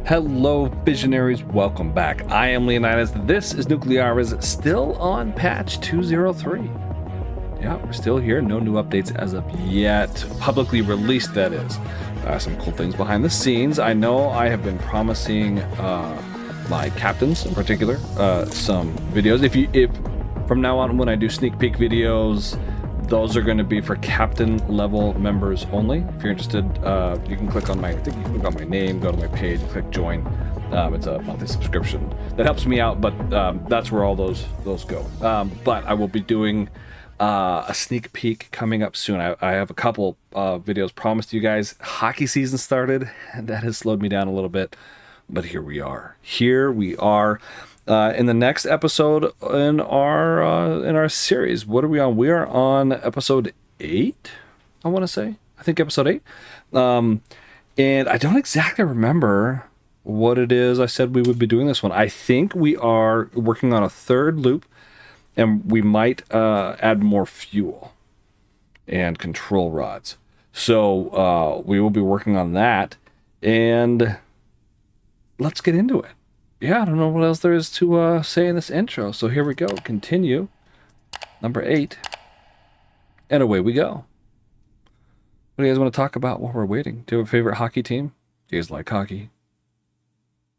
Hello, visionaries. Welcome back. I am Leonidas. This is Nuclearis, still on patch 203. Yeah, we're still here. No new updates as of yet. Publicly released, that is. Some cool things behind the scenes. I know I have been promising my captains in particular some videos. If from now on, when I do sneak peek videos, those are going to be for captain level members only. If you're interested, you can click on my, I think you can click on my name, go to my page, click join. It's a monthly subscription that helps me out, but that's where all those go. But I will be doing a sneak peek coming up soon. I have a couple videos promised to you guys. Hockey season started, and that has slowed me down a little bit, but here we are. In the next episode in our series. What are we on? We are on episode 8, I want to say. I think episode 8. And I don't exactly remember what it is I said we would be doing this one. I think we are working on a third loop, and we might add more fuel and control rods. So we will be working on that, and let's get into it. Yeah, I don't know what else there is to say in this intro. So here we go. Continue. Number 8. And away we go. What do you guys want to talk about while we're waiting? Do you have a favorite hockey team? Do you guys like hockey?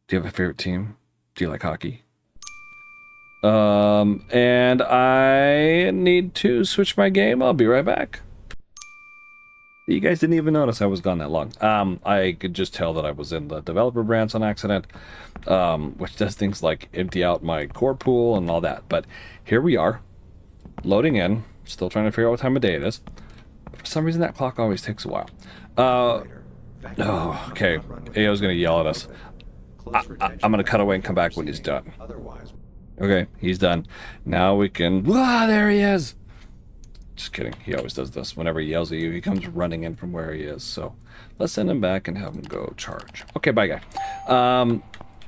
Do you have a favorite team? Do you like hockey? And I need to switch my game. I'll be right back. You guys didn't even notice I was gone that long. I could just tell that I was in the developer branch on accident, which does things like empty out my core pool and all that. But here we are, loading in, still trying to figure out what time of day it is. For some reason, that clock always takes a while. Okay. AO's going to yell at us. I'm going to cut away and come back when he's done. Okay, he's done. Now we can... Ah, there he is! Just kidding. He always does this. Whenever he yells at you, he comes running in from where he is. So let's send him back and have him go charge. Okay, bye, guy.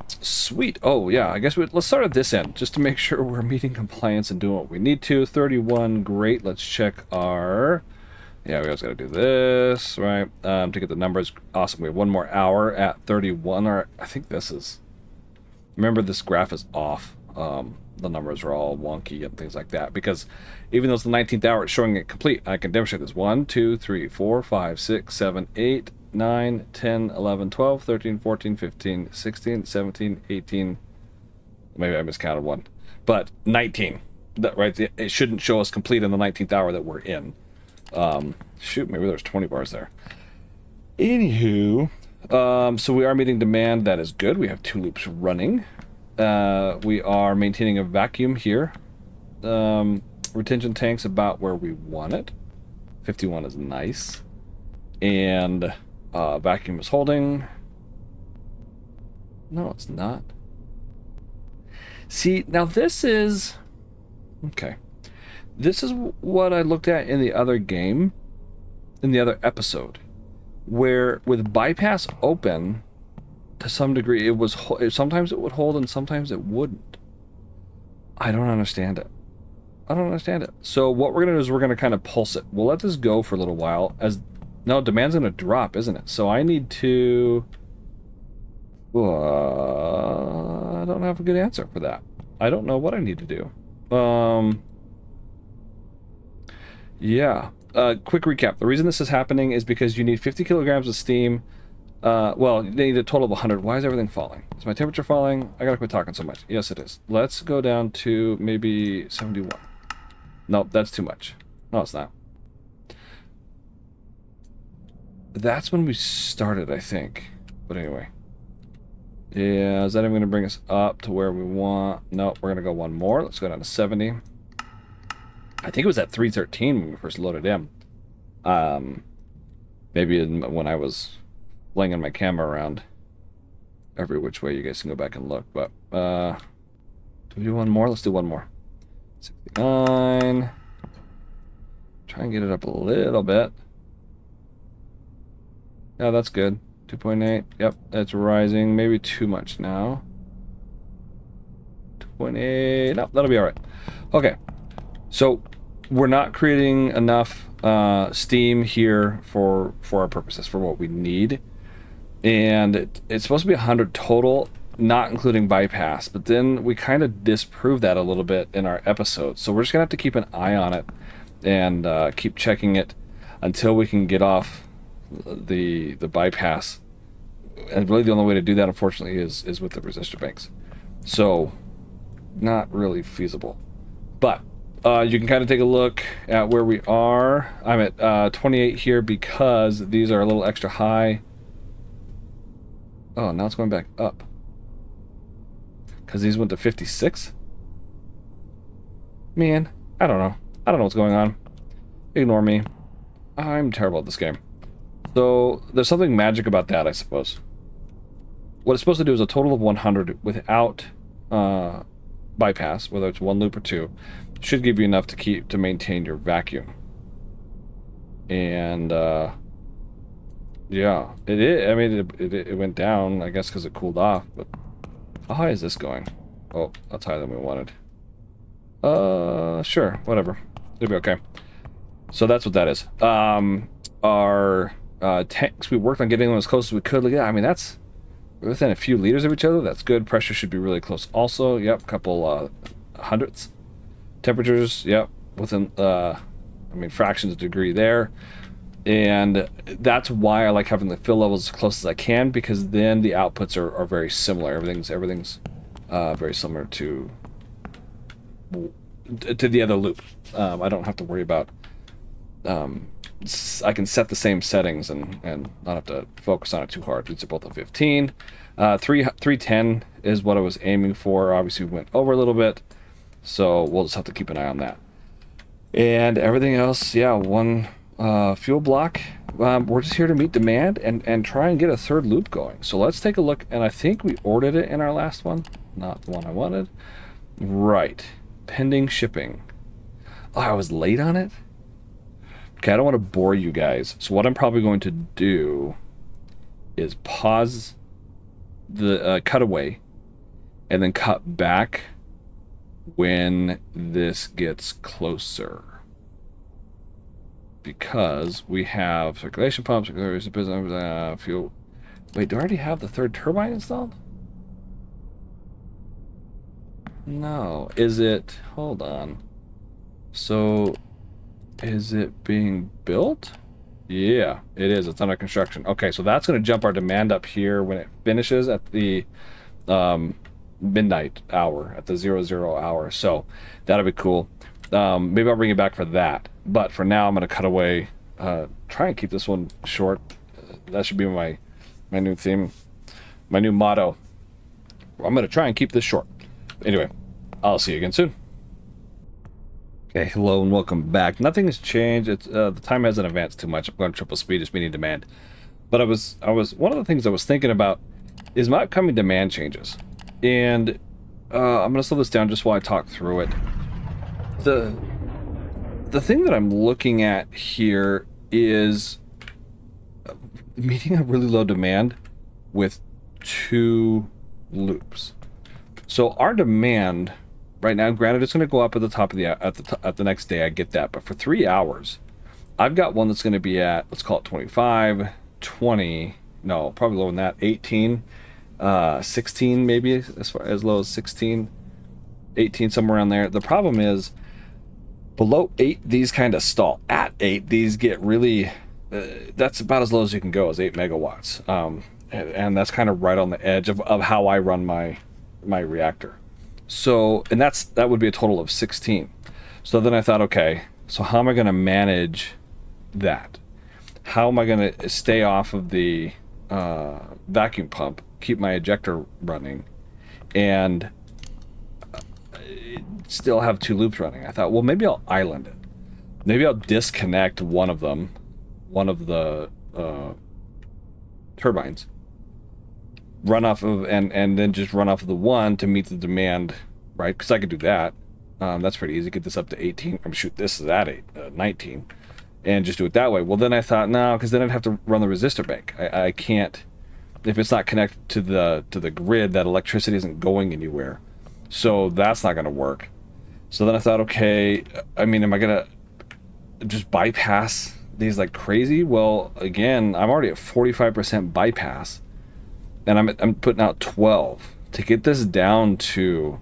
Sweet. Oh, yeah. I guess let's start at this end, just to make sure we're meeting compliance and doing what we need to. 31. Great. Let's check our... Yeah, we always got to do this, right? To get the numbers. Awesome. We have one more hour at 31. Or I think this is... Remember, this graph is off. The numbers are all wonky and things like that, because even though it's the 19th hour, it's showing it complete. I can demonstrate this. 1, 2, 3, 4, 5, 6, 7, 8, 9, 10, 11, 12, 13, 14, 15, 16, 17, 18. Maybe I miscounted one, but 19. That, right? It shouldn't show us complete in the 19th hour that we're in. Shoot, maybe there's 20 bars there. Anywho, so we are meeting demand. That is good. We have 2 loops running. We are maintaining a vacuum here. Retention tank's about where we want it. 51 is nice. And vacuum is holding. No, it's not. See, now this is... Okay. This is what I looked at in the other game, in the other episode, where with bypass open... To some degree, it was sometimes it would hold and sometimes it wouldn't. I don't understand it. So what we're gonna do is we're gonna kind of pulse it. We'll let this go for a little while. No, demand's gonna drop, isn't it? So I need to. I don't have a good answer for that. I don't know what I need to do. Yeah. Quick recap. The reason this is happening is because you need 50 kilograms of steam. Well, they need a total of 100. Why is everything falling? Is my temperature falling? I gotta quit talking so much. Yes, it is. Let's go down to maybe 71. Nope, that's too much. No, it's not. That's when we started, I think. But anyway. Yeah, is that even gonna bring us up to where we want? Nope, we're gonna go one more. Let's go down to 70. I think it was at 313 when we first loaded in. Maybe when I was... flinging my camera around every which way. You guys can go back and look, but do we do one more? Let's do one more. 69. Try and get it up a little bit. Yeah, that's good. 2.8. Yep, it's rising. Maybe too much now. 2.8. No, that'll be all right. Okay, so we're not creating enough steam here for our purposes, for what we need. and it's supposed to be 100 total, not including bypass, but then we kind of disproved that a little bit in our episode, so we're just gonna have to keep an eye on it and keep checking it until we can get off the bypass. And really the only way to do that, unfortunately, is with the resistor banks, so not really feasible. But you can kind of take a look at where we are. I'm at 28 here because these are a little extra high. Oh, now it's going back up because these went to 56. Man, I don't know what's going on. Ignore me. I'm terrible at this game. So there's something magic about that, I suppose. What it's supposed to do is a total of 100 without bypass, whether it's one loop or two, should give you enough to maintain your vacuum. And yeah, it is. I mean, it went down, I guess, because it cooled off. But how high is this going? Oh, that's higher than we wanted. Sure, whatever. It'll be okay. So that's what that is. Our tanks, we worked on getting them as close as we could. Look at that. I mean, that's within a few liters of each other. That's good. Pressure should be really close also. Yep, couple hundredths. Temperatures, yep, within I mean, fractions of a degree there. And that's why I like having the fill levels as close as I can, because then the outputs are very similar. Everything's very similar to the other loop. I don't have to worry about I can set the same settings and not have to focus on it too hard. These are both at 15. 310 is what I was aiming for. Obviously, we went over a little bit, so we'll just have to keep an eye on that. And everything else, yeah, one fuel block. We're just here to meet demand and try and get a third loop going. So let's take a look, and I think we ordered it in our last one. Not the one I wanted. Right. Pending shipping. Oh, I was late on it? Okay, I don't want to bore you guys. So what I'm probably going to do is pause the cutaway and then cut back when this gets closer. Because we have circulation pumps, fuel. Wait, do I already have the third turbine installed? No. Is it? Hold on. So, is it being built? Yeah, it is. It's under construction. Okay, so that's going to jump our demand up here when it finishes at the midnight hour, at the 00 hour. So that'll be cool. Maybe I'll bring you back for that. But for now, I'm going to cut away. Try and keep this one short. That should be my new theme, my new motto. I'm going to try and keep this short. Anyway, I'll see you again soon. Okay, hello and welcome back. Nothing has changed. It's the time hasn't advanced too much. I'm going triple speed, just meeting demand. But I was one of the things I was thinking about is my upcoming demand changes, and I'm going to slow this down just while I talk through it. The thing that I'm looking at here is meeting a really low demand with 2 loops. So our demand right now, granted, it's going to go up at the top of at the next day. I get that, but for 3 hours, I've got one that's going to be at, let's call it 25, 20. No, probably lower than that. 18, 16, maybe as low as 16, 18, somewhere around there. The problem is, below 8, these kind of stall. At 8, these get really. That's about as low as you can go, is 8 megawatts, and that's kind of right on the edge of how I run my reactor. So, and that would be a total of 16. So then I thought, okay, so how am I going to manage that? How am I going to stay off of the vacuum pump, keep my ejector running, and still have 2 loops running? I thought, well, maybe I'll island it. Maybe I'll disconnect one of them, one of the turbines, run off of and then just run off of the one to meet the demand, right? Because I could do that. That's pretty easy. Get this up to 18. I'm shoot. This is at 19, and just do it that way. Well, then I thought, no, because then I'd have to run the resistor bank. I can't if it's not connected to the grid. That electricity isn't going anywhere, so that's not going to work. So then I thought, okay, I mean, am I gonna just bypass these like crazy? Well, again, I'm already at 45% bypass. and I'm putting out 12. To get this down to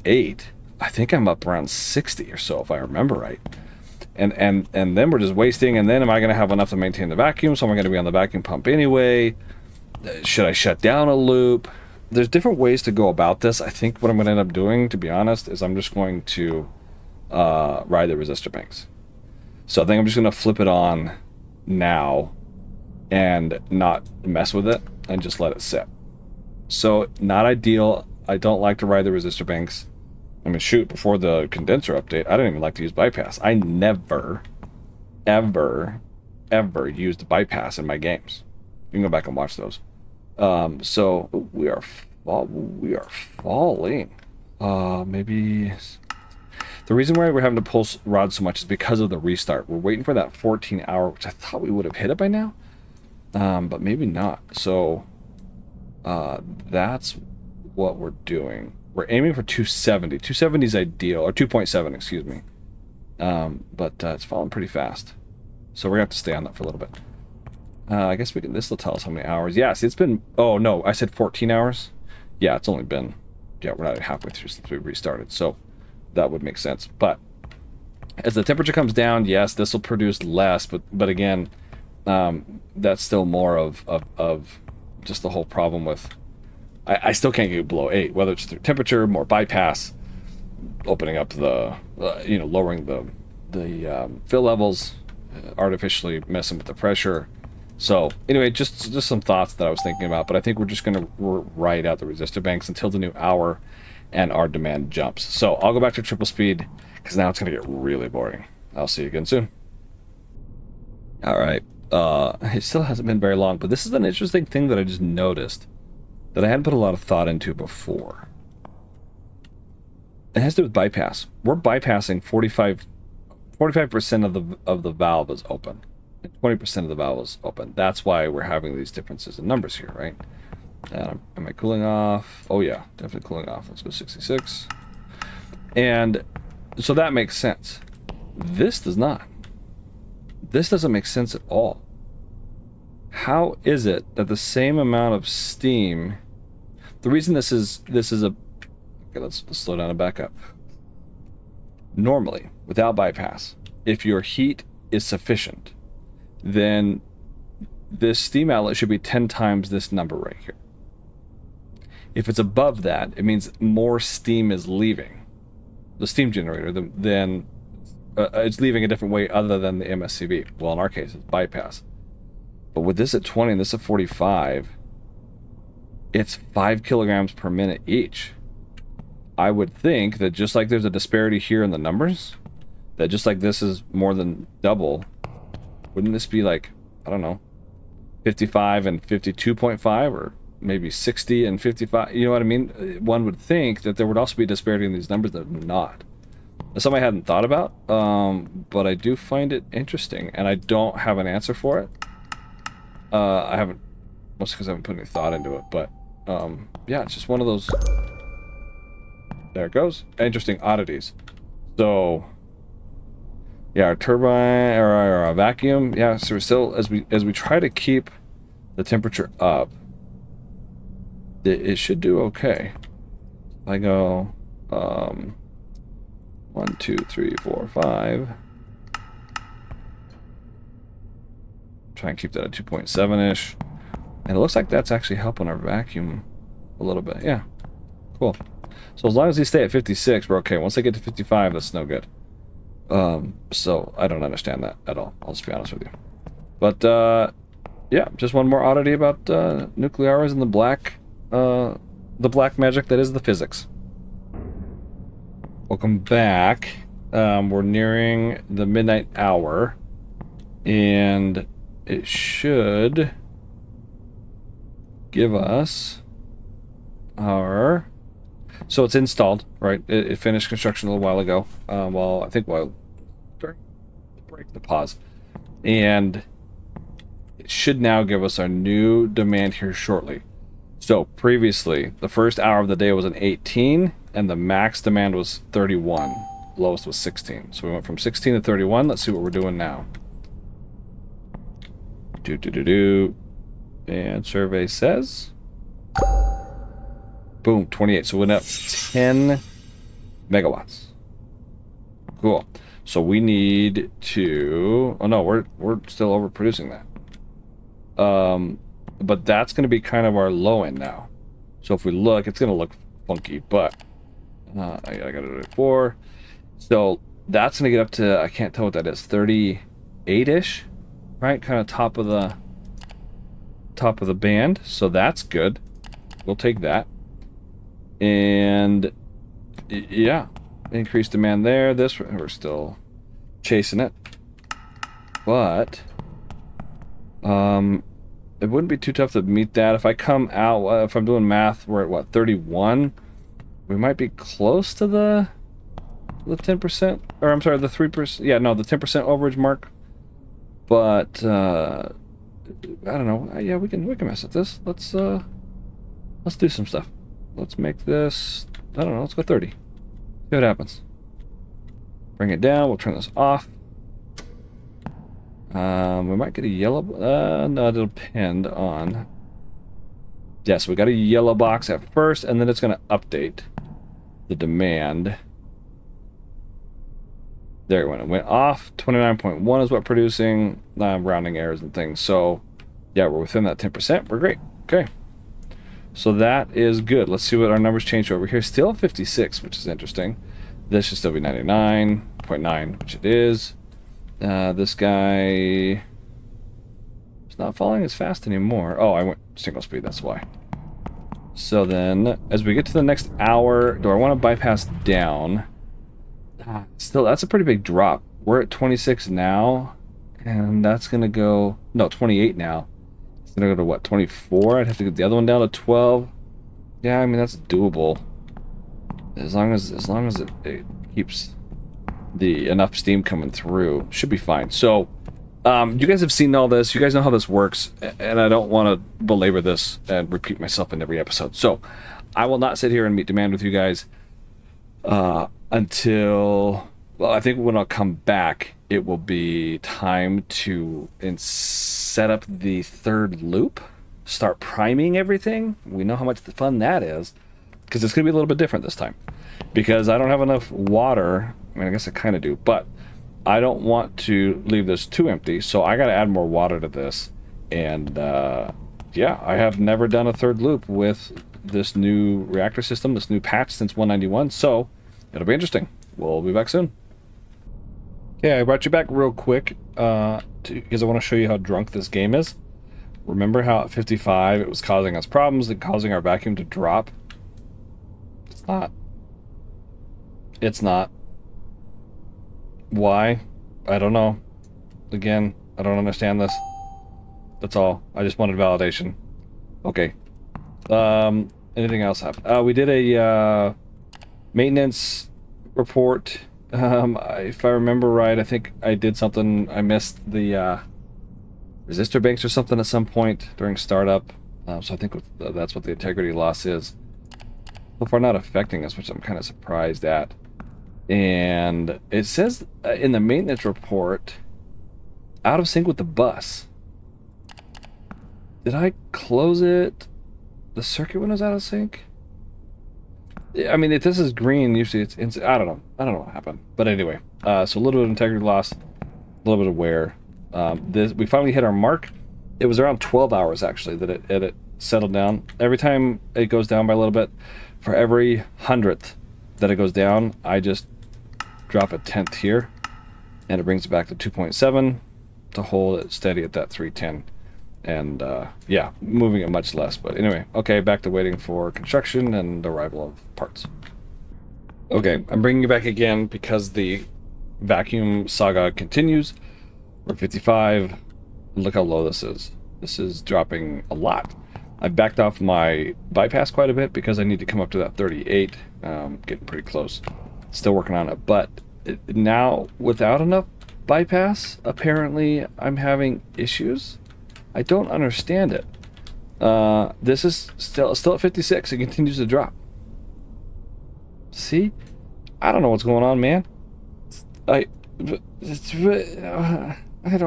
8, I think I'm up around 60 or so, if I remember right. And then we're just wasting, and then am I going to have enough to maintain the vacuum? So am I going to be on the vacuum pump anyway? Should I shut down a loop? There's different ways to go about this. I think what I'm going to end up doing, to be honest, is I'm just going to ride the resistor banks. So I think I'm just going to flip it on now and not mess with it and just let it sit. So not ideal. I don't like to ride the resistor banks. I mean, shoot, before the condenser update, I didn't even like to use bypass. I never, ever, ever used bypass in my games. You can go back and watch those. So we are falling. Maybe the reason why we're having to pulse rod so much is because of the restart. We're waiting for that 14 hour, which I thought we would have hit it by now, but maybe not. So that's what we're doing. We're aiming for 270. 270 is ideal, or 2.7, excuse me. But it's falling pretty fast, so we're gonna have to stay on that for a little bit. I guess we can. This will tell us how many hours. Yes, it's been. Oh no, I said 14 hours. Yeah, it's only been. Yeah, we're not halfway through since we restarted, so that would make sense. But as the temperature comes down, yes, this will produce less. But again, that's still more of just the whole problem with. I still can't get below 8, whether it's through temperature, more bypass, opening up the, lowering the fill levels, artificially messing with the pressure. So anyway, just some thoughts that I was thinking about, but I think we're just going to ride out the resistor banks until the new hour and our demand jumps. So I'll go back to triple speed because now it's going to get really boring. I'll see you again soon. All right. It still hasn't been very long, but this is an interesting thing that I just noticed that I hadn't put a lot of thought into before. It has to do with bypass. We're bypassing 45% of the valve is open, and 20% of the valve is open. That's why we're having these differences in numbers here, right? Am I cooling off? Oh yeah, definitely cooling off. Let's go 66. And so that makes sense. This does not. This doesn't make sense at all. How is it that the same amount of steam? The reason this is a. Okay, let's slow down and back up. Normally, without bypass, if your heat is sufficient, then this steam outlet should be 10 times this number right here. If it's above that, it means more steam is leaving the steam generator than it's leaving a different way other than the MSCV. Well, in our case, it's bypass. But with this at 20 and this at 45, it's 5 kilograms per minute each. I would think that just like there's a disparity here in the numbers, that just like this is more than double, wouldn't this be like, I don't know, 55 and 52.5, or maybe 60 and 55? You know what I mean? One would think that there would also be a disparity in these numbers that are not. That's something I hadn't thought about, but I do find it interesting, and I don't have an answer for it. I haven't, mostly because I haven't put any thought into it, but yeah, it's just one of those. There it goes. Interesting oddities. So yeah, our turbine or our vacuum, yeah, so we're still, as we try to keep the temperature up, it should do okay. I go 1, 2, 3, 4, 5. Try and keep that at 2.7-ish. And it looks like that's actually helping our vacuum a little bit. Yeah, cool. So as long as they stay at 56, we're okay. Once they get to 55, that's no good. So I don't understand that at all. I'll just be honest with you. But yeah, just one more oddity about nuclearis and the black magic that is the physics. Welcome back. We're nearing the midnight hour, and it should give us our. So it's installed, right? It finished construction a little while ago. Well, I think while during the break, the pause, and it should now give us our new demand here shortly. So previously, the first hour of the day was an 18, and the max demand was 31. Lowest was 16. So we went from 16 to 31. Let's see what we're doing now. And survey says Boom, 28. So we went up 10 megawatts. Cool. So we need to... Oh, no, we're still overproducing that. But that's going to be kind of our low end now. So if we look, it's going to look funky, but... I got to do it 4. So that's going to get up to... I can't tell what that is. 38-ish? Right? Kind of top of the band. So that's good. We'll take that. And... yeah. Increased demand there. This, we're still chasing it. But... it wouldn't be too tough to meet that. If I come out, if I'm doing math, we're at what, 31? We might be close to the 10%, or I'm sorry, the 3%. Yeah, no, the 10% overage mark. But I don't know. Yeah, we can mess with this. Let's do some stuff. Let's make this. I don't know. Let's go 30. See what happens. Bring it down. We'll turn this off. We might get a yellow... no, it'll depend on... Yes, we got a yellow box at first, and then it's going to update the demand. There it went. It went off. 29.1 is what producing. Rounding errors and things. So, yeah, we're within that 10%. We're great. Okay. So that is good. Let's see what our numbers change over here. Still 56, which is interesting. This should still be 99.9, which it is. This guy is not falling as fast anymore. Oh, I went single speed, that's why. So then, as we get to the next hour, do I want to bypass down? Still, that's a pretty big drop. We're at 26 now, and that's going to go... No, 28 now. It's going to go to, what, 24? I'd have to get the other one down to 12. Yeah, I mean, that's doable. As long as it keeps... enough steam coming through, should be fine. So you guys have seen all this, you guys know how this works, and I don't want to belabor this and repeat myself in every episode, so I will not sit here and meet demand with you guys until, well, I think when I'll come back it will be time to set up the third loop, start priming everything. We know how much fun that is, because it's going to be a little bit different this time, because I don't have enough water. I mean, I guess I kind of do, but I don't want to leave this too empty, so I got to add more water to this. And yeah, I have never done a third loop with this new reactor system, this new patch since 191, so it'll be interesting. We'll be back soon. Okay, I brought you back real quick because I want to show you how drunk this game is. Remember how at 55 it was causing us problems and causing our vacuum to drop? It's not. It's not. Why? I don't know. Again, I don't understand this. That's all. I just wanted validation. Okay. Anything else happen? We did a maintenance report. If I remember right, I think I did something. I missed the resistor banks or something at some point during startup. So I think that's what the integrity loss is. So far not affecting us, which I'm kind of surprised at. And it says in the maintenance report, out of sync with the bus. Did I close it? The circuit window's out of sync? I mean, if this is green, usually it's I don't know. I don't know what happened. But anyway, so a little bit of integrity loss, a little bit of wear. We finally hit our mark. It was around 12 hours, actually, that it settled down. Every time it goes down by a little bit, for every 100th that it goes down, I just drop a 1/10 here, and it brings it back to 2.7 to hold it steady at that 310. And yeah, moving it much less. But anyway, okay, back to waiting for construction and arrival of parts. Okay, I'm bringing you back again because the vacuum saga continues. We're 55. Look how low this is. This is dropping a lot. I backed off my bypass quite a bit because I need to come up to that 38. Getting pretty close. Still working on it. But now, without enough bypass, apparently I'm having issues. I don't understand it. This is still at 56. It continues to drop. See? I don't know what's going on, man. I don't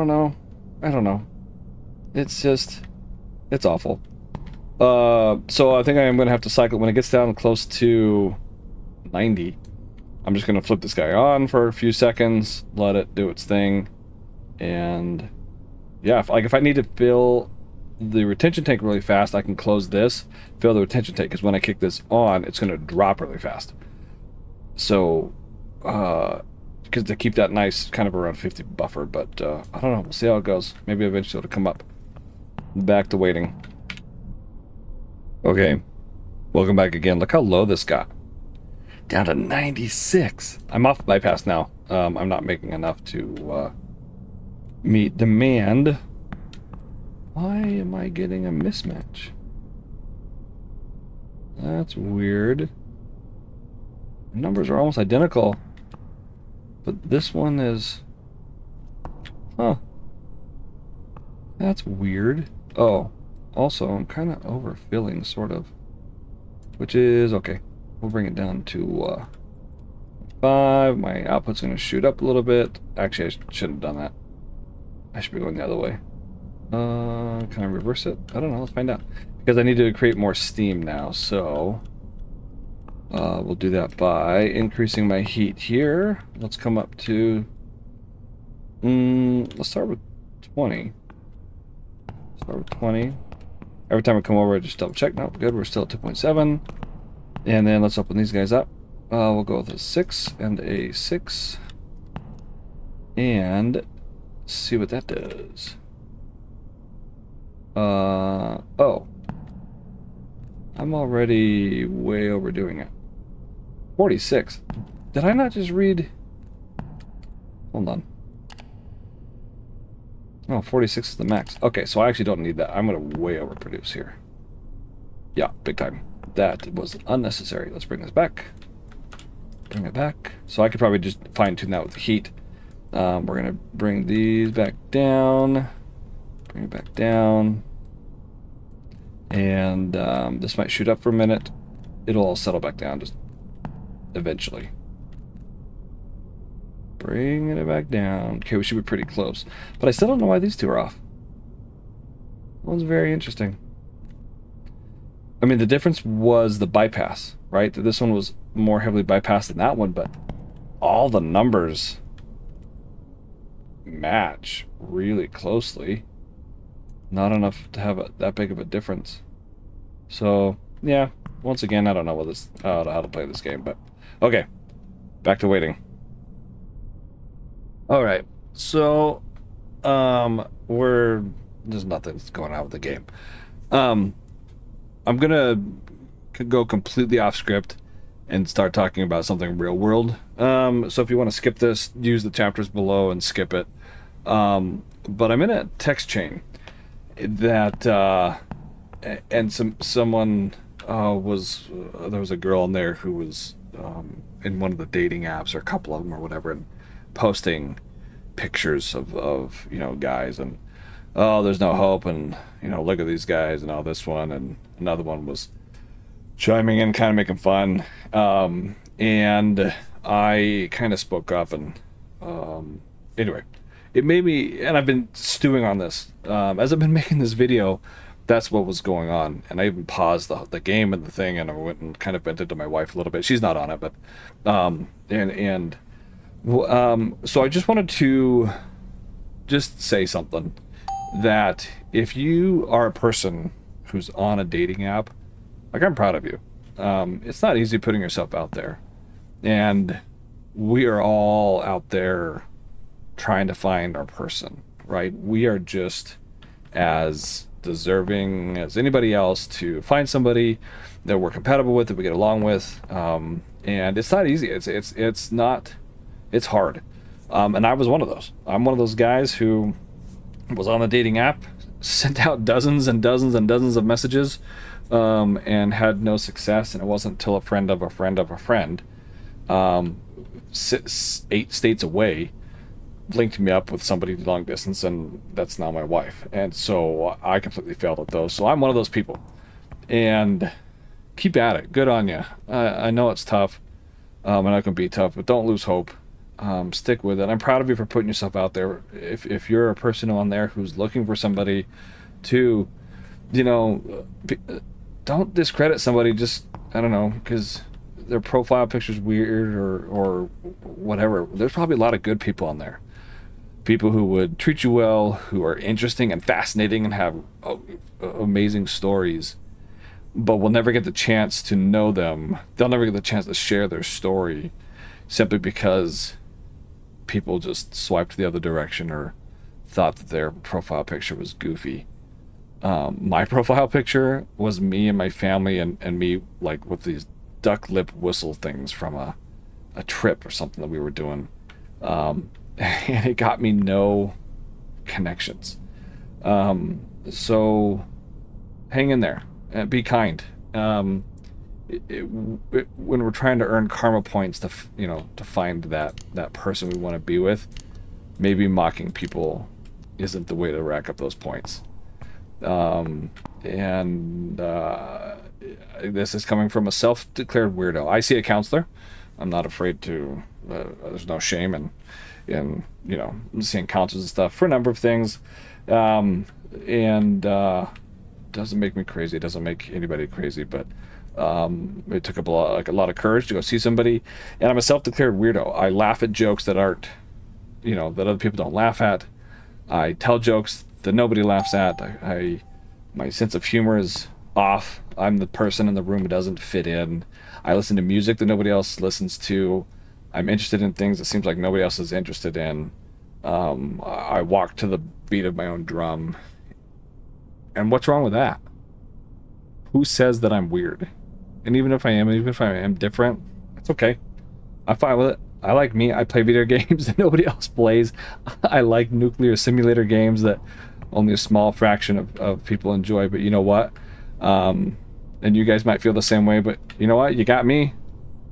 know. It's just, it's awful. So I think I'm gonna have to cycle when it gets down close to 90. I'm just gonna flip this guy on for a few seconds, let it do its thing, and yeah, if I need to fill the retention tank really fast, I can close this, fill the retention tank, because when I kick this on, it's gonna drop really fast. So, because to keep that nice kind of around 50 buffer, but I don't know. We'll see how it goes. Maybe eventually it'll come up. Back to waiting. Okay, welcome back again. Look how low this got. Down to 96. I'm off bypass now. I'm not making enough to meet demand. Why am I getting a mismatch? That's weird. The numbers are almost identical, but this one is... Huh. That's weird. Oh. Also, I'm kind of overfilling, sort of. Which is okay. We'll bring it down to 5. My output's going to shoot up a little bit. Actually, I shouldn't have done that. I should be going the other way. Can I reverse it? I don't know. Let's find out. Because I need to create more steam now, so... we'll do that by increasing my heat here. Let's come up to... let's start with 20. Start with 20. Every time I come over, I just double check. No, good. We're still at 2.7. And then let's open these guys up. We'll go with a 6 and a 6. And see what that does. Oh. I'm already way overdoing it. 46. Did I not just read? Hold on. Oh, 46 is the max. Okay, so I actually don't need that. I'm going to way overproduce here. Yeah, big time. That was unnecessary. Let's bring this back. Bring it back. So I could probably just fine-tune that with the heat. We're going to bring these back down. Bring it back down. And this might shoot up for a minute. It'll all settle back down just eventually. Bringing it back down. Okay, we should be pretty close. But I still don't know why these two are off. One's very interesting. I mean, the difference was the bypass, right? This one was more heavily bypassed than that one, but all the numbers match really closely. Not enough to have that big of a difference. So, yeah. Once again, I don't know what this, how to play this game, but okay. Back to waiting. Alright, so there's nothing's going on with the game. I'm gonna go completely off script and start talking about something real world. So if you want to skip this, use the chapters below and skip it. But I'm in a text chain that and someone was there was a girl in there who was in one of the dating apps, or a couple of them or whatever, and posting pictures of you know, guys, and oh, there's no hope, and you know, look at these guys, and all this one, and another one was chiming in, kind of making fun, and I kind of spoke up, and anyway, it made me, and I've been stewing on this as I've been making this video. That's what was going on, and I even paused the game and the thing, and I went and kind of vented to my wife a little bit. She's not on it, but so I just wanted to just say something, that if you are a person who's on a dating app, like, I'm proud of you. It's not easy putting yourself out there, and we are all out there trying to find our person, right? We are just as deserving as anybody else to find somebody that we're compatible with, that we get along with, and it's not easy. It's not. It's hard, and I was one of those. I'm one of those guys who was on the dating app, sent out dozens and dozens and dozens of messages, and had no success. And it wasn't until a friend of a friend of a friend, 8 states away, linked me up with somebody long distance, and that's now my wife. And so I completely failed at those. So I'm one of those people, and keep at it. Good on you. I know it's tough, and it can be tough, but don't lose hope. Stick with it. I'm proud of you for putting yourself out there. If you're a person on there who's looking for somebody to You know, don't discredit somebody just, I don't know, because their profile picture's weird or whatever. There's probably a lot of good people on there. People who would treat you well, who are interesting and fascinating and have amazing stories, but we'll never get the chance to know them. They'll never get the chance to share their story simply because people just swiped the other direction or thought that their profile picture was goofy. My profile picture was me and my family and me like with these duck lip whistle things from a trip or something that we were doing. And it got me no connections. So hang in there and be kind. When we're trying to earn karma points to to find that person we want to be with, maybe mocking people isn't the way to rack up those points. And this is coming from a self-declared weirdo. I see a counselor. I'm not afraid to. There's no shame in seeing counselors and stuff for a number of things, and doesn't make me crazy. It doesn't make anybody crazy, but it took up a lot of courage to go see somebody. And I'm a self-declared weirdo. I laugh at jokes that aren't, that other people don't laugh at. I tell jokes that nobody laughs at. My sense of humor is off. I'm the person in the room who doesn't fit in. I listen to music that nobody else listens to. I'm interested in things that seems like nobody else is interested in. I walk to the beat of my own drum. And what's wrong with that? Who says that I'm weird? And even if I am different, it's okay. I'm fine with it. I like me. I play video games that nobody else plays. I like nuclear simulator games that only a small fraction of people enjoy. But you know what? And you guys might feel the same way, but you know what? You got me.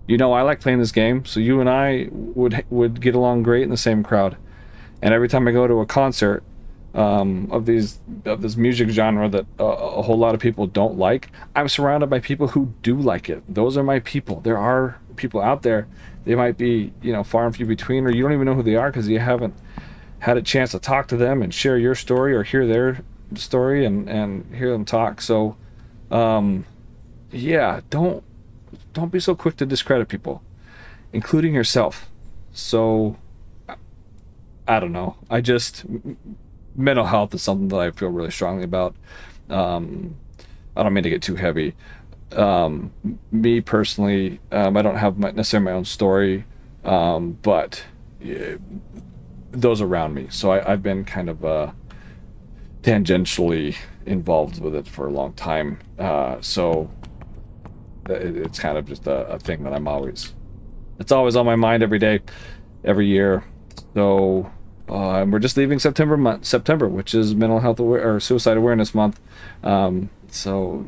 I like playing this game, so you and I would get along great in the same crowd. And every time I go to a concert of this music genre that a whole lot of people don't like, I'm surrounded by people who do like it. Those are my people. There are people out there. They might be, far and few between, or you don't even know who they are because you haven't had a chance to talk to them and share your story or hear their story and hear them talk. So, yeah, don't be so quick to discredit people, including yourself. So, I don't know. Mental health is something that I feel really strongly about. I don't mean to get too heavy. Me personally, I don't have necessarily my own story, but those around me. So I've been kind of tangentially involved with it for a long time. So it's kind of just a thing that it's always on my mind every day, every year. So we're just leaving September, which is mental health or suicide awareness month. So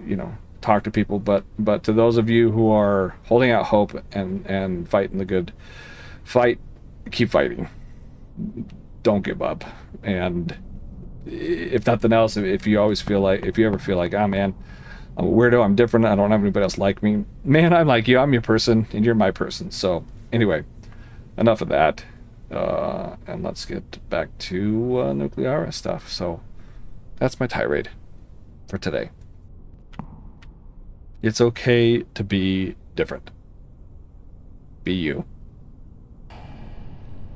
talk to people, but to those of you who are holding out hope and fighting the good fight, keep fighting. Don't give up. And if nothing else, if you ever feel like, oh man, I'm a weirdo, I'm different, I don't have anybody else like me, man, I'm like you, I'm your person and you're my person. So anyway, enough of that, and let's get back to nuclear stuff. So that's my tirade for today. It's okay to be different. Be you.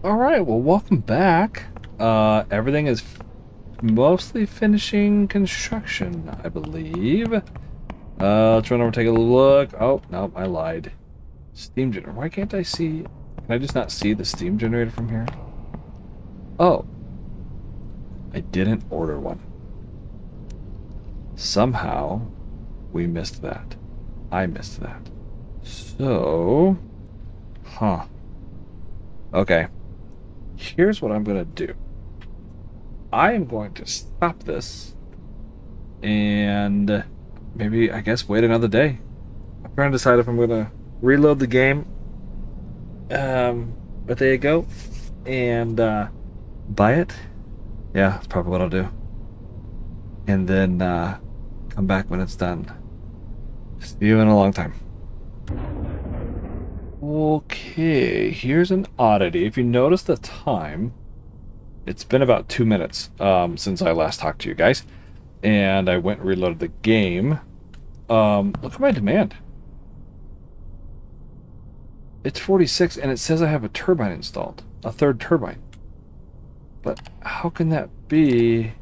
All right, well, welcome back. Everything is mostly finishing construction, I believe. Let's run over and take a look. Oh, no, I lied. Steam generator. Why can't I see? Can I just not see the steam generator from here? Oh. I didn't order one. Somehow, we missed that. I missed that. So... Huh. Okay. Here's what I'm going to do. I am going to stop this and maybe, I guess, wait another day. I'm trying to decide if I'm going to reload the game. But there you go. And buy it. Yeah, that's probably what I'll do. And then come back when it's done. See you in a long time. Okay, here's an oddity. If you notice the time, it's been about 2 minutes since I last talked to you guys. and I went and reloaded the game. Look at my demand. It's 46, and it says I have a turbine installed. A third turbine. But how can that be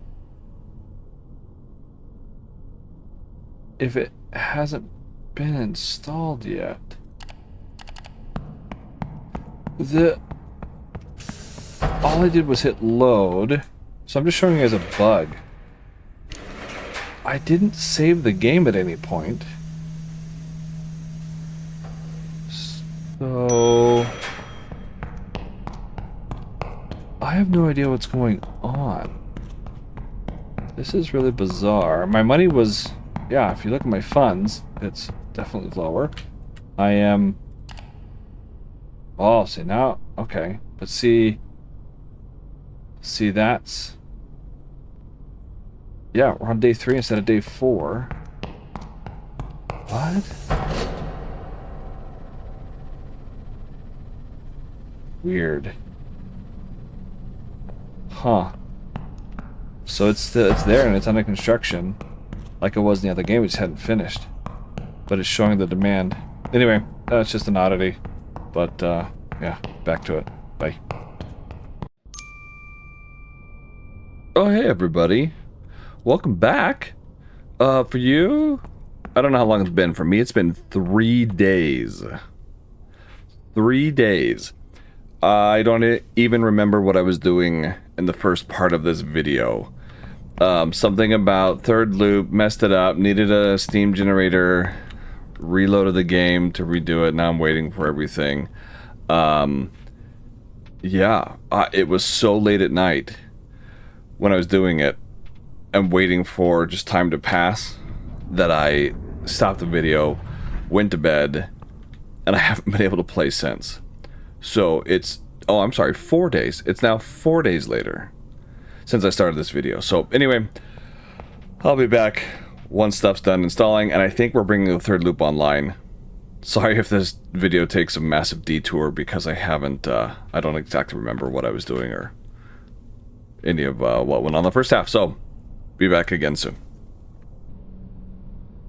if it hasn't been installed yet? All I did was hit load, so I'm just showing you guys a bug. I didn't save the game at any point. So I have no idea what's going on. This is really bizarre. My money was, yeah, if you look at my funds, it's definitely lower. I am, oh, see now, okay. But see that's, yeah, we're on day 3 instead of day 4. What? Weird. Huh. So it's there and it's under construction, like it was in the other game. We just hadn't finished, but it's showing the demand. Anyway, that's just an oddity. But yeah, back to it. Bye. Oh hey everybody, welcome back. For you, I don't know how long it's been. For me, it's been 3 days. 3 days. I don't even remember what I was doing in the first part of this video. Something about third loop, messed it up, needed a steam generator, reloaded the game to redo it. Now I'm waiting for everything. Yeah, it was so late at night when I was doing it and waiting for just time to pass that I stopped the video, went to bed, and I haven't been able to play since. So it's, oh, I'm sorry, 4 days. It's now 4 days later since I started this video. So anyway, I'll be back once stuff's done installing, and I think we're bringing the third loop online. Sorry if this video takes a massive detour because I haven't, I don't exactly remember what I was doing or any of what went on the first half. So, be back again soon.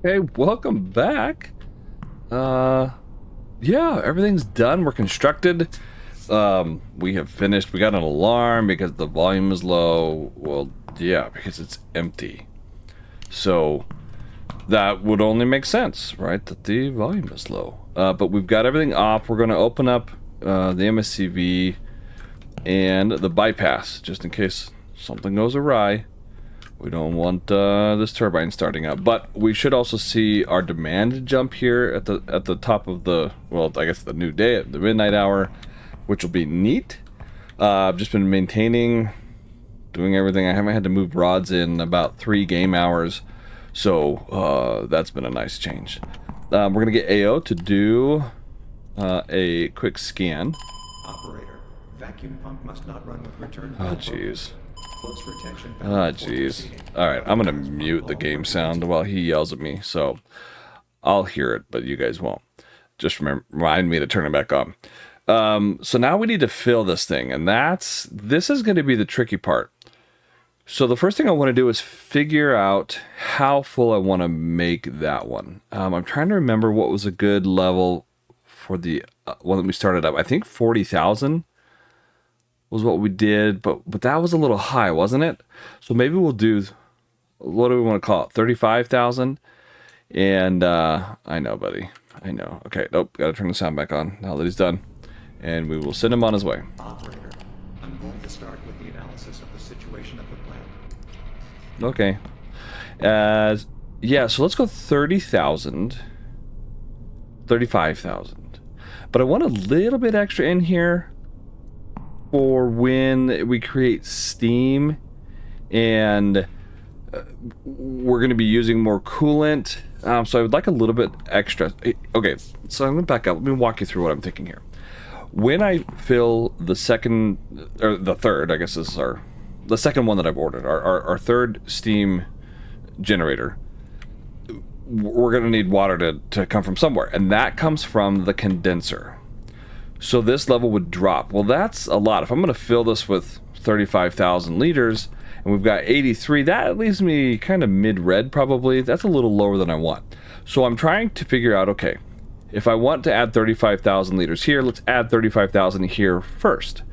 Hey, welcome back. Yeah, everything's done. We're constructed. We have finished. We got an alarm because the volume is low. Well, yeah, because it's empty. So that would only make sense, right? That the volume is low. But we've got everything off. We're going to open up the MSCV and the bypass just in case something goes awry. We don't want this turbine starting up, but we should also see our demand jump here at the top of the, well, I guess the new day at the midnight hour, which will be neat. I've just been maintaining, doing everything. I haven't had to move rods in about 3 game hours, so that's been a nice change. We're gonna get AO to do a quick scan. Operator, vacuum pump must not run with return. Oh jeez. Ah, jeez. Alright, I'm gonna mute the game sound while he yells at me, so I'll hear it, but you guys won't. Just remind me to turn it back on. So now we need to fill this thing, and this is going to be the tricky part. So the first thing I want to do is figure out how full I want to make that one. I'm trying to remember what was a good level for the one that we started up. I think 40,000 was what we did, but that was a little high, wasn't it? So maybe we'll do, what do we want to call it, 35,000? And I know, buddy, I know. Okay, nope, gotta turn the sound back on now that he's done, and we will send him on his way. Operator, I'm going to start with the analysis of the situation of the plant. Okay. Yeah, so let's go 30,000, 35,000. But I want a little bit extra in here for when we create steam and we're going to be using more coolant. So I would like a little bit extra. Okay, so I'm going to back up. Let me walk you through what I'm thinking here. When I fill the second, or the third, I guess this is the second one that I've ordered, our third steam generator, we're going to need water to come from somewhere. And that comes from the condenser. So this level would drop. Well, that's a lot. If I'm going to fill this with 35,000 liters and we've got 83. That leaves me kind of mid-red probably. That's a little lower than I want. So I'm trying to figure out, okay, if I want to add 35,000 liters here, let's add 35,000 here first.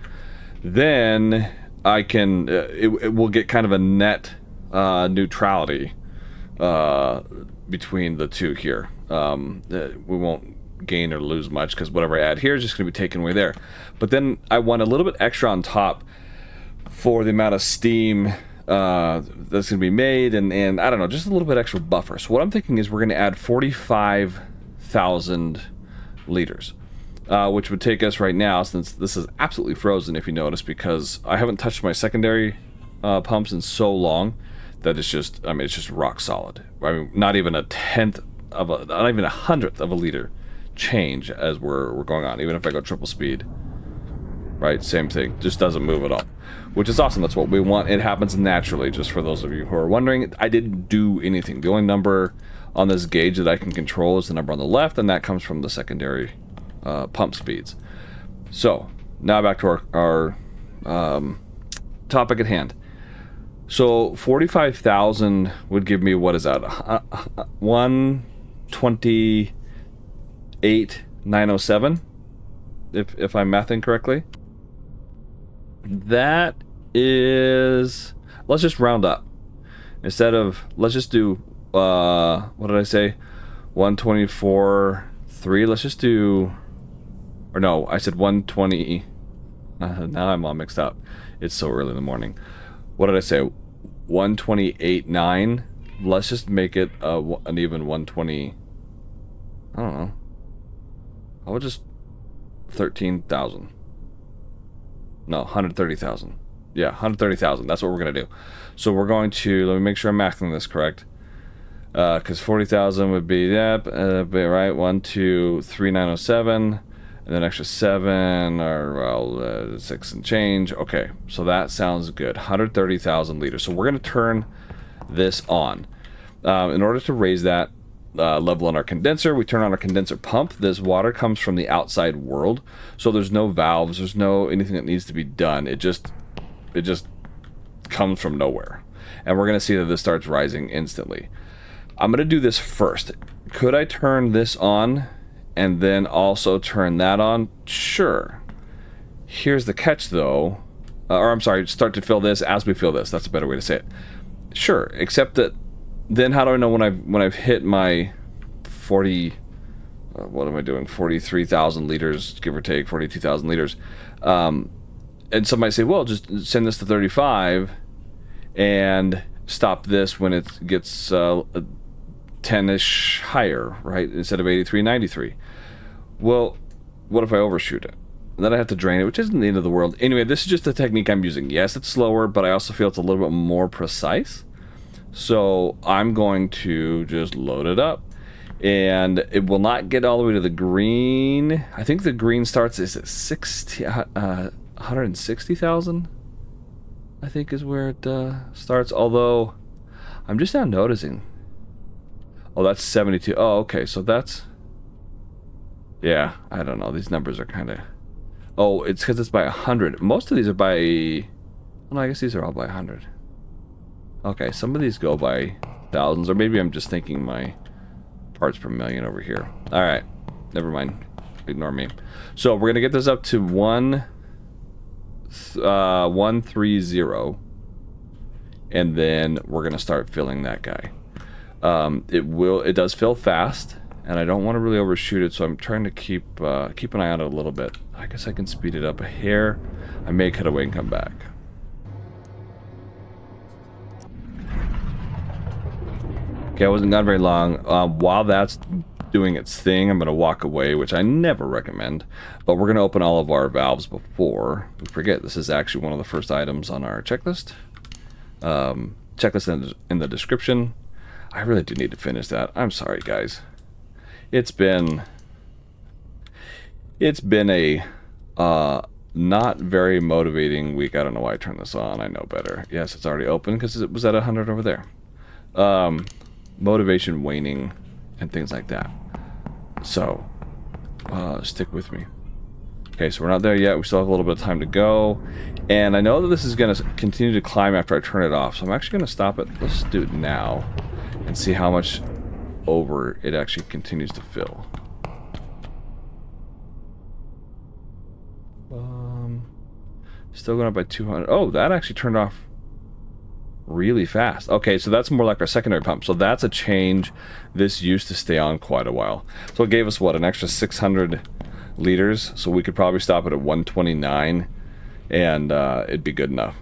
Then I can, it will get kind of a net neutrality between the two here. We won't gain or lose much because whatever I add here is just going to be taken away there. But then I want a little bit extra on top for the amount of steam that's going to be made, and I don't know, just a little bit extra buffer. So what I'm thinking is we're going to add 45,000 liters, which would take us right now, since this is absolutely frozen if you notice, because I haven't touched my secondary pumps in so long that it's just, I mean, it's just rock solid. I mean, not even a tenth of a, not even a hundredth of a liter change as we're going on, even if I go triple speed. Right, same thing, just doesn't move at all, which is awesome. That's what we want. It happens naturally. Just for those of you who are wondering, I didn't do anything. The only number on this gauge that I can control is the number on the left, and that comes from the secondary pump speeds. So now back to our topic at hand. So 45,000 would give me, what is that, 128,907, if I'm mathing correctly. That is, let's just round up. Instead of, let's just do, what did I say? 124.3. Let's just do, or no, I said 120. Now I'm all mixed up. It's so early in the morning. What did I say? 128.9. Let's just make it an even 120. I don't know. I would just 13,000. No, 130,000. Yeah, 130,000. That's what we're going to do. So we're going to, let me make sure I'm mathing this correct. Because 40,000 would be, yep, right, 123,907. And then extra 7, or, well, 6 and change. Okay, so that sounds good. 130,000 liters. So we're going to turn this on. In order to raise that level on our condenser, we turn on our condenser pump. This water comes from the outside world, so there's no valves, there's no anything that needs to be done. It just comes from nowhere, and we're gonna see that this starts rising instantly. I'm gonna do this first. Could I turn this on and then also turn that on? Sure. Here's the catch though, or I'm sorry, start to fill this as we fill this. That's a better way to say it. Sure, except that then how do I know when I've hit my 40, what am I doing, 43,000 liters, give or take, 42,000 liters, and somebody say, well, just send this to 35 and stop this when it gets 10-ish higher, right, instead of 83, 93. Well, what if I overshoot it? And then I have to drain it, which isn't the end of the world. Anyway, this is just the technique I'm using. Yes, it's slower, but I also feel it's a little bit more precise. So I'm going to just load it up, and it will not get all the way to the green. I think the green starts, is it 160,000? I think is where it starts, although I'm just now noticing. Oh, that's 72. Oh, okay, so that's, yeah, I don't know. These numbers are kind of, oh, it's because it's by 100. Most of these are by, well, I guess these are all by 100. Okay, some of these go by thousands, or maybe I'm just thinking my parts per million over here. Alright, never mind. Ignore me. So we're going to get this up to 130, and then we're going to start filling that guy. It does fill fast, and I don't want to really overshoot it, so I'm trying to keep an eye on it a little bit. I guess I can speed it up a hair. I may cut away and come back. Okay, I wasn't gone very long. While that's doing its thing, I'm going to walk away, which I never recommend. But we're going to open all of our valves before we forget. This is actually one of the first items on our checklist. Checklist in the description. I really do need to finish that. I'm sorry, guys. It's been a not very motivating week. I don't know why I turned this on. I know better. Yes, it's already open because it was at 100 over there. Motivation waning and things like that. So stick with me. Okay, so we're not there yet. We still have a little bit of time to go. And I know that this is going to continue to climb after I turn it off. So I'm actually going to stop it. Let's do it now and see how much over it actually continues to fill. Still going up by 200. Oh, that actually turned off really fast. Okay, so that's more like our secondary pump. So that's a change. This used to stay on quite a while. So it gave us, what, an extra 600 liters? So we could probably stop it at 129 and it'd be good enough.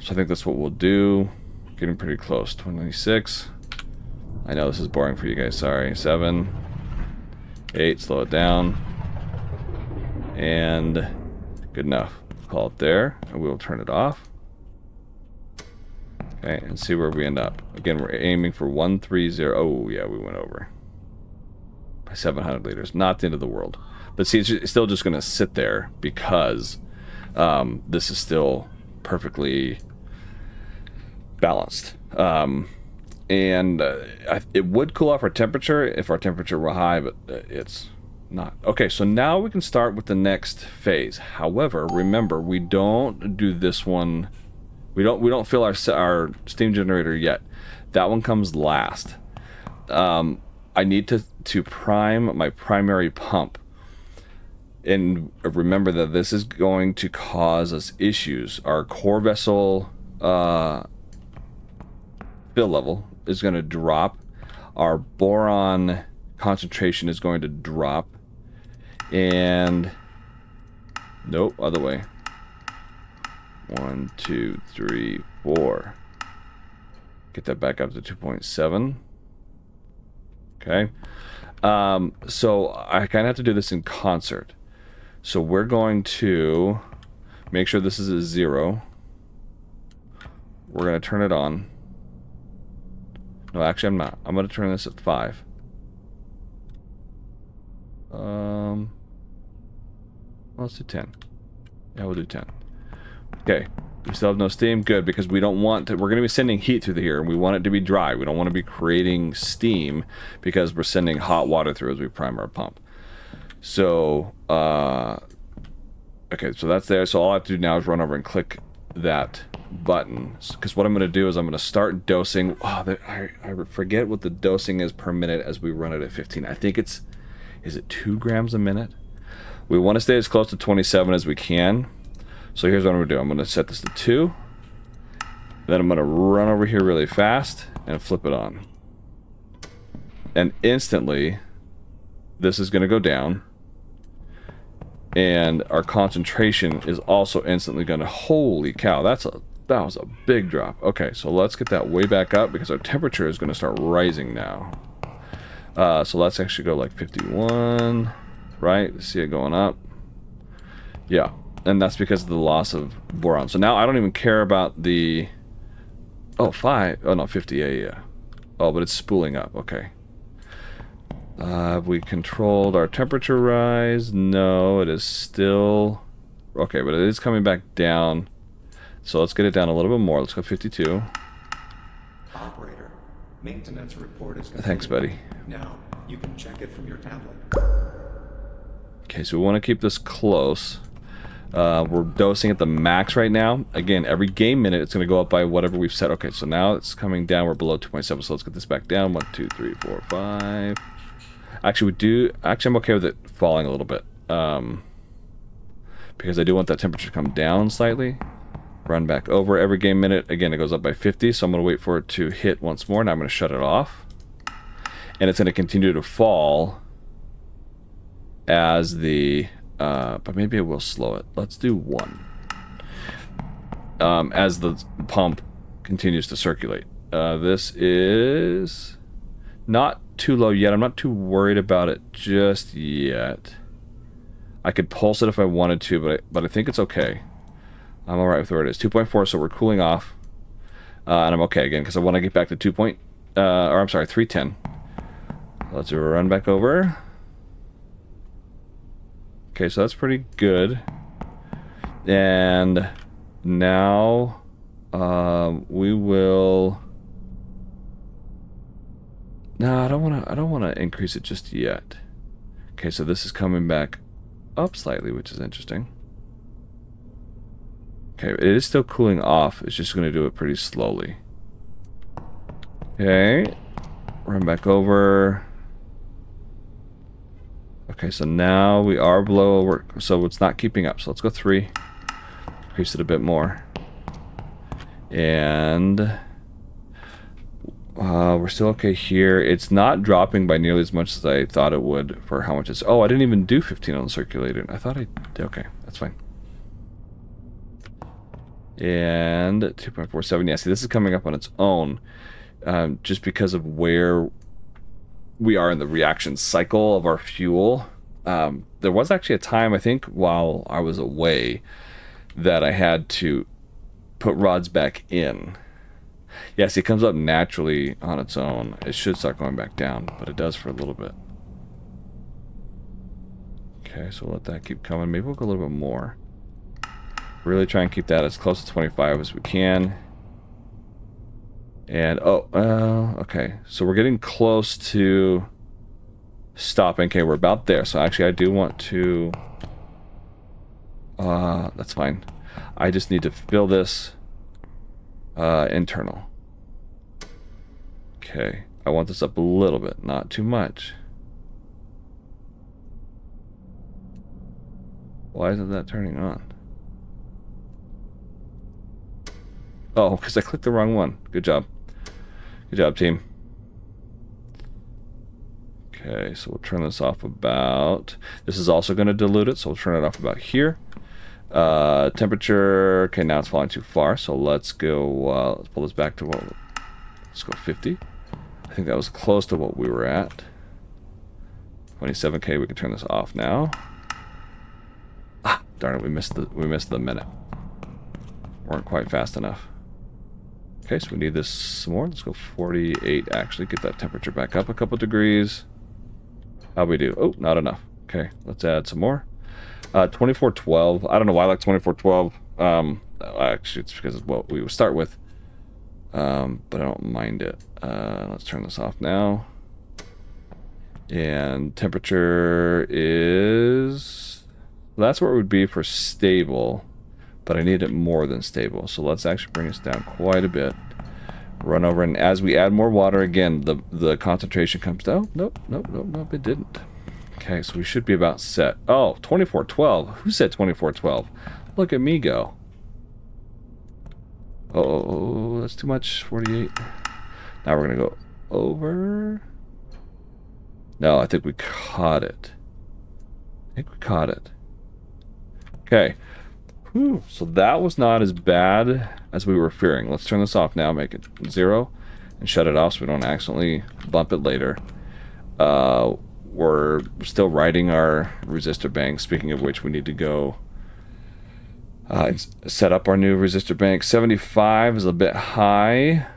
So I think that's what we'll do. Getting pretty close. 26. I know this is boring for you guys. Sorry. 7. 8. Slow it down. And good enough. Call it there, and we will turn it off. Okay, and see where we end up. Again, we're aiming for 130. Oh, yeah, we went over by 700 liters. Not the end of the world. But see, it's still just going to sit there because this is still perfectly balanced. It would cool off our temperature if our temperature were high, but it's not. Okay, so now we can start with the next phase. However, remember, we don't do this one. We don't fill our steam generator yet. That one comes last. I need to prime my primary pump. And remember that this is going to cause us issues. Our core vessel fill level is going to drop. Our boron concentration is going to drop. And nope, other way. 1, 2, 3, 4. Get that back up to 2.7. Okay. So I kind of have to do this in concert. So we're going to make sure this is a 0. We're going to turn it on. No, actually I'm not. I'm going to turn this at 5. Let's do 10. Yeah, we'll do 10. Okay. We still have no steam. Good, because we don't want to... We're going to be sending heat through here, and we want it to be dry. We don't want to be creating steam because we're sending hot water through as we prime our pump. So, okay, so that's there. So all I have to do now is run over and click that button. Because what I'm going to do is I'm going to start dosing. Oh, I forget what the dosing is per minute as we run it at 15. I think it's... Is it 2 grams a minute? We want to stay as close to 27 as we can. So here's what I'm going to do. I'm going to set this to 2. Then I'm going to run over here really fast and flip it on. And instantly, this is going to go down. And our concentration is also instantly going to... Holy cow, that was a big drop. Okay, so let's get that way back up because our temperature is going to start rising now. So let's actually go like 51, right? See it going up. Yeah, and that's because of the loss of boron. So now I don't even care about the... Oh, 5. Oh, no, 50, yeah. Oh, but it's spooling up. Okay. Have we controlled our temperature rise? No, it is still... Okay, but it is coming back down. So let's get it down a little bit more. Let's go 52. Operator, maintenance report is complete. Thanks, buddy. Now, you can check it from your tablet. Okay, so we want to keep this close. We're dosing at the max right now. Again, every game minute it's going to go up by whatever we've set. Okay, so now it's coming down. We're below 2.7, so let's get this back down. 1, 2, 3, 4, 5. Actually, I'm okay with it falling a little bit. Because I do want that temperature to come down slightly. Run back over every game minute. Again, it goes up by 50, so I'm going to wait for it to hit once more. Now I'm going to shut it off. And it's going to continue to fall as the... but maybe I will slow it. Let's do 1. As the pump continues to circulate. This is not too low yet. I'm not too worried about it just yet. I could pulse it if I wanted to, but I think it's okay. I'm alright with where it is. 2.4, so we're cooling off. And I'm okay again, because I want to get back to 310. Let's run back over. Okay, so that's pretty good. And now we will... No, I don't want to increase it just yet. Okay, so this is coming back up slightly, which is interesting. Okay, it is still cooling off. It's just going to do it pretty slowly. Okay, run back over. Okay, so now we are below, so it's not keeping up. So let's go 3. Increase it a bit more. And we're still okay here. It's not dropping by nearly as much as I thought it would for how much it's... Oh, I didn't even do 15 on the circulator. I thought I did. Okay, that's fine. And 2.47. Yeah, see, this is coming up on its own. Just because of where we are in the reaction cycle of our fuel. There was actually a time, I think, while I was away, that I had to put rods back in. Yes, it comes up naturally on its own. It should start going back down, but it does for a little bit. Okay, so we'll let that keep coming. Maybe we'll go a little bit more. Really try and keep that as close to 25 as we can. And, okay. So we're getting close to stopping. Okay, we're about there. So actually I do want to... that's fine. I just need to fill this internal. Okay, I want this up a little bit, not too much. Why isn't that turning on? Oh, because I clicked the wrong one. Good job. Good job, team. Okay, so we'll turn this off about... This is also going to dilute it, so we'll turn it off about here. Temperature... Okay, now it's falling too far, so let's go... let's pull this back to what... Let's go 50. I think that was close to what we were at. 27K, we can turn this off now. Ah, darn it, we missed the minute. Weren't quite fast enough. Okay, so we need this some more. Let's go 48, actually. Get that temperature back up a couple degrees. How'd we do? Oh, not enough. Okay, let's add some more. 2412. I don't know why I like 2412. Actually, it's because it's what we would start with. But I don't mind it. Let's turn this off now. And temperature is... That's where it would be for stable. But I need it more than stable. So let's actually bring this down quite a bit. Run over, and as we add more water, again, the concentration comes down. Nope, it didn't. Okay, so we should be about set. Oh, 2412. Who said 2412? Look at me go. Oh, that's too much. 48. Now we're going to go over. No, I think we caught it. Okay. Whew, so that was not as bad as we were fearing. Let's turn this off now, make it 0, and shut it off so we don't accidentally bump it later. We're still writing our resistor bank. Speaking of which, we need to go set up our new resistor bank. 75 is a bit high,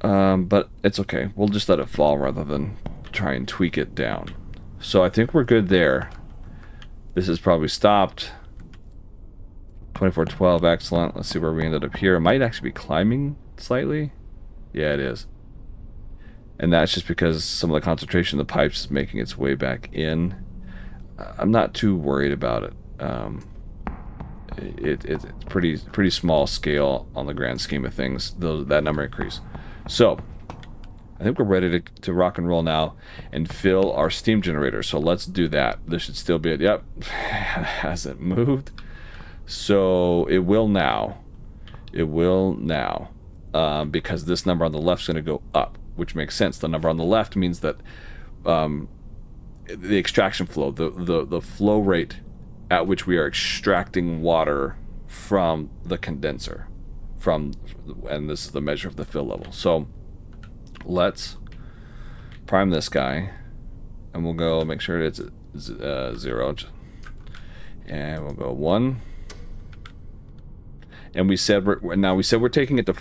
but it's okay. We'll just let it fall rather than try and tweak it down. So I think we're good there. This is probably stopped. 2412, excellent. Let's see where we ended up here. It might actually be climbing slightly. Yeah, it is. And that's just because some of the concentration of the pipes is making its way back in. I'm not too worried about it. It's pretty small scale on the grand scheme of things, that number increase. So, I think we're ready to rock and roll now and fill our steam generator. So let's do that. This should still be... Yep, it hasn't moved. So it will now. Because this number on the left is going to go up, which makes sense. The number on the left means that the extraction flow, the flow rate at which we are extracting water from the condenser, and this is the measure of the fill level. So let's prime this guy, and we'll go make sure it's 0, and we'll go 1. And we said we're taking it to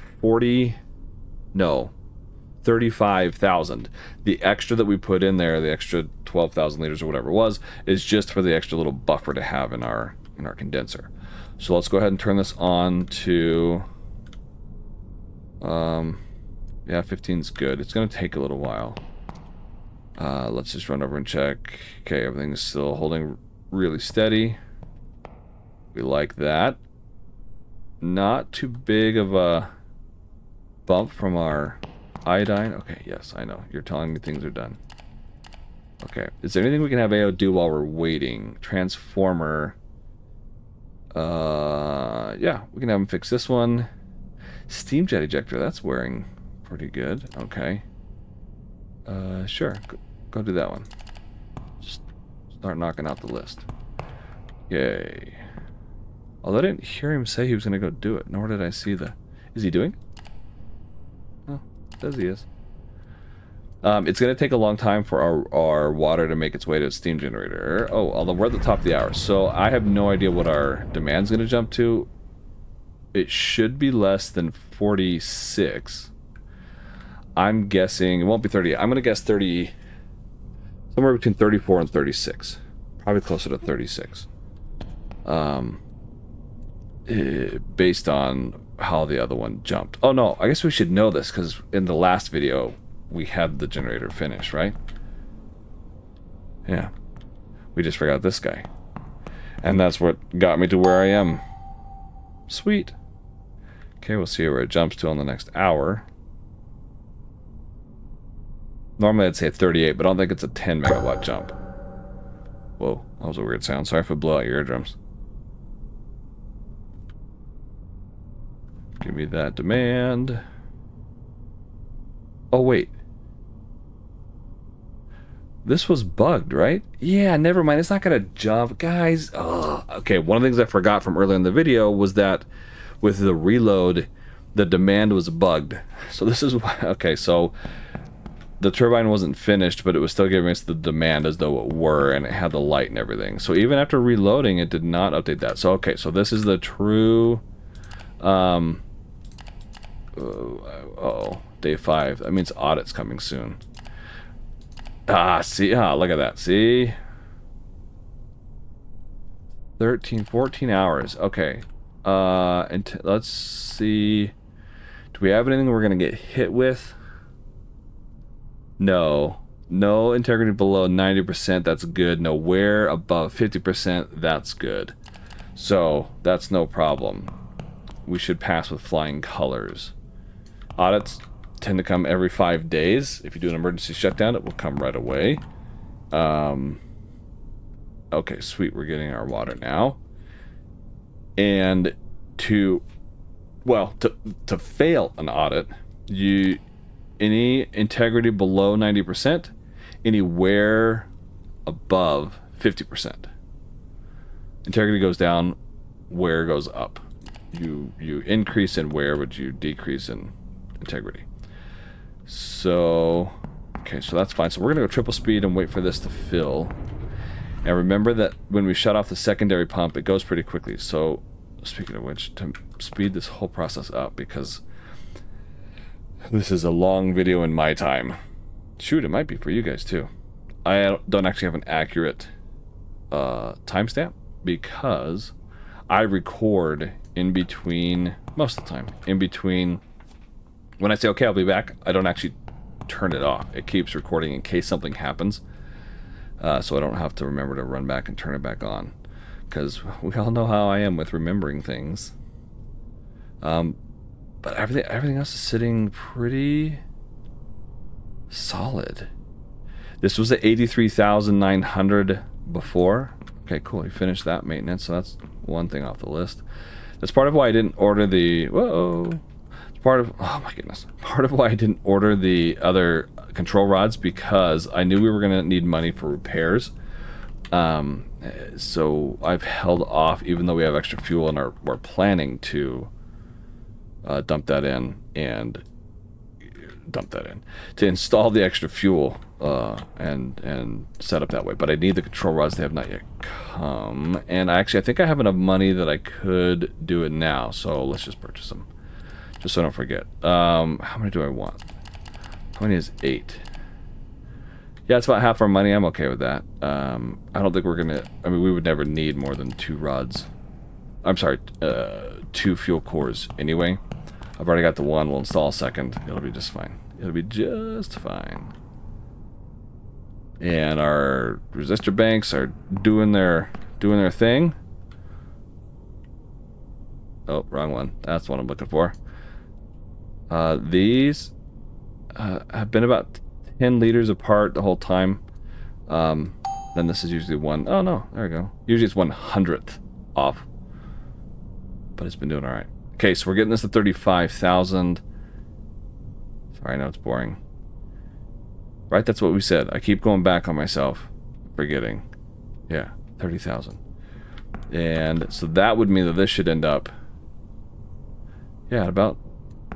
35,000. The extra that we put in there, the extra 12,000 liters or whatever it was, is just for the extra little buffer to have in our condenser. So let's go ahead and turn this on to yeah, 15's good. It's gonna take a little while. Let's just run over and check. Okay, everything's still holding really steady. We like that. Not too big of a bump from our iodine. Okay, yes, I know. You're telling me things are done. Okay, is there anything we can have AO do while we're waiting? Transformer. Yeah, we can have him fix this one. Steam jet ejector, that's wearing pretty good. Okay. Sure. Go do that one. Just start knocking out the list. Yay. Although I didn't hear him say he was going to go do it, nor did I see the... Is he doing it? Oh, says he is. It's going to take a long time for our water to make its way to a steam generator. Oh, although we're at the top of the hour, so I have no idea what our demand's going to jump to. It should be less than 46. I'm guessing... It won't be 30. I'm going to guess 30... Somewhere between 34 and 36. Probably closer to 36. Based on how the other one jumped. Oh no, I guess we should know this because in the last video we had the generator finished, right? Yeah. We just forgot this guy. And that's what got me to where I am. Sweet. Okay, we'll see where it jumps to in the next hour. Normally I'd say 38, but I don't think it's a 10 megawatt jump. Whoa, that was a weird sound. Sorry if it blew out your eardrums. Give me that demand. Oh, wait. This was bugged, right? Yeah, never mind. It's not going to jump. Guys, ugh. Okay, one of the things I forgot from earlier in the video was that with the reload, the demand was bugged. So this is why... Okay, so the turbine wasn't finished, but it was still giving us the demand as though it were, and it had the light and everything. So even after reloading, it did not update that. So, okay, so this is the true... day 5. That means audit's coming soon. Ah, see? Ah, look at that. See? 13, 14 hours. Okay. And let's see. Do we have anything we're going to get hit with? No. No integrity below 90%. That's good. No wear above 50%. That's good. So, that's no problem. We should pass with flying colors. Audits tend to come every 5 days. If you do an emergency shutdown, it will come right away. Okay, sweet. We're getting our water now. And to fail an audit, any integrity below 90%, any wear above 50%. Integrity goes down, wear goes up. You increase in wear, but you decrease in integrity. So, okay, so that's fine. So we're gonna go triple speed and wait for this to fill. And remember that when we shut off the secondary pump, it goes pretty quickly. So, speaking of which, to speed this whole process up, because this is a long video in my time. Shoot, it might be for you guys too. I don't actually have an accurate timestamp because I record in between, most of the time, in between. When I say, okay, I'll be back, I don't actually turn it off. It keeps recording in case something happens. So I don't have to remember to run back and turn it back on. Because we all know how I am with remembering things. But everything else is sitting pretty solid. This was at 83,900 before. Okay, cool. We finished that maintenance, so that's one thing off the list. That's part of why I didn't order the... Whoa! Part of, oh my goodness, part of why I didn't order the other control rods, because I knew we were gonna need money for repairs. So I've held off, even though we have extra fuel and we're planning to dump that in to install the extra fuel and set up that way. But I need the control rods. They have not yet come, and I think I have enough money that I could do it now. So let's just purchase them. Just so I don't forget. How many do I want? How many is 8? Yeah, it's about half our money. I'm okay with that. I don't think we're gonna... I mean, we would never need more than 2 rods. I'm sorry, 2 fuel cores anyway. I've already got the one. We'll install a second. It'll be just fine. It'll be just fine. And our resistor banks are doing their thing. Oh, wrong one. That's what I'm looking for. These have been about 10 liters apart the whole time. Then this is usually one. Oh no, there we go. Usually it's 1/100th off. But it's been doing alright. Okay, so we're getting this to 35,000. Sorry, I know it's boring. Right, that's what we said. I keep going back on myself. Forgetting. Yeah, 30,000. And so that would mean that this should end up... Yeah, about...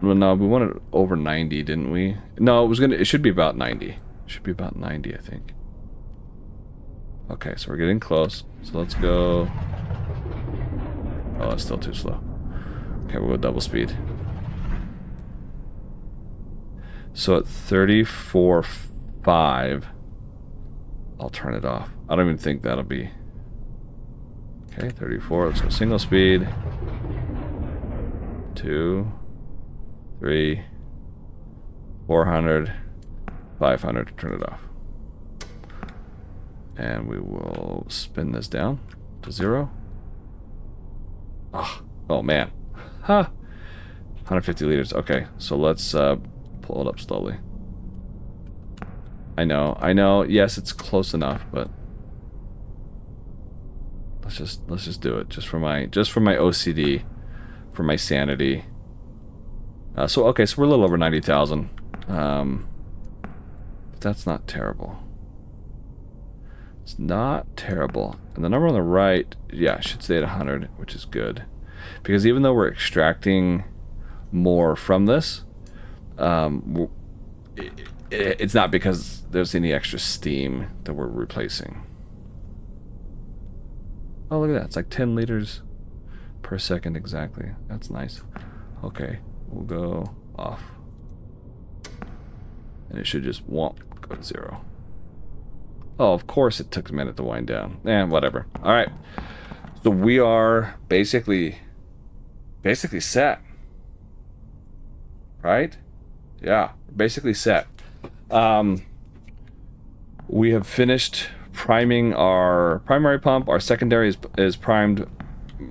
Well, no, we wanted over 90, didn't we? No, it should be about 90. It should be about 90, I think. Okay, so we're getting close. So let's go... Oh, it's still too slow. Okay, we'll go double speed. So at 34.5, I'll turn it off. I don't even think that'll be... Okay, 34. Let's go single speed. 2, 3, 400, 500. Turn it off. And we will spin this down to 0. Oh man. Huh. 150 liters. Okay, so let's pull it up slowly. I know. Yes, it's close enough, but let's just do it just for my OCD, for my sanity. So okay, so we're a little over 90,000. But that's not terrible. It's not terrible. And the number on the right, yeah, should stay at 100, which is good. Because even though we're extracting more from this, it's not because there's any extra steam that we're replacing. Oh, look at that. It's like 10 liters per second exactly. That's nice. Okay, we'll go off. And it should just go to 0. Oh, of course it took a minute to wind down. Whatever. All right. So we are basically set. Right? Yeah, basically set. We have finished priming our primary pump. Our secondary is primed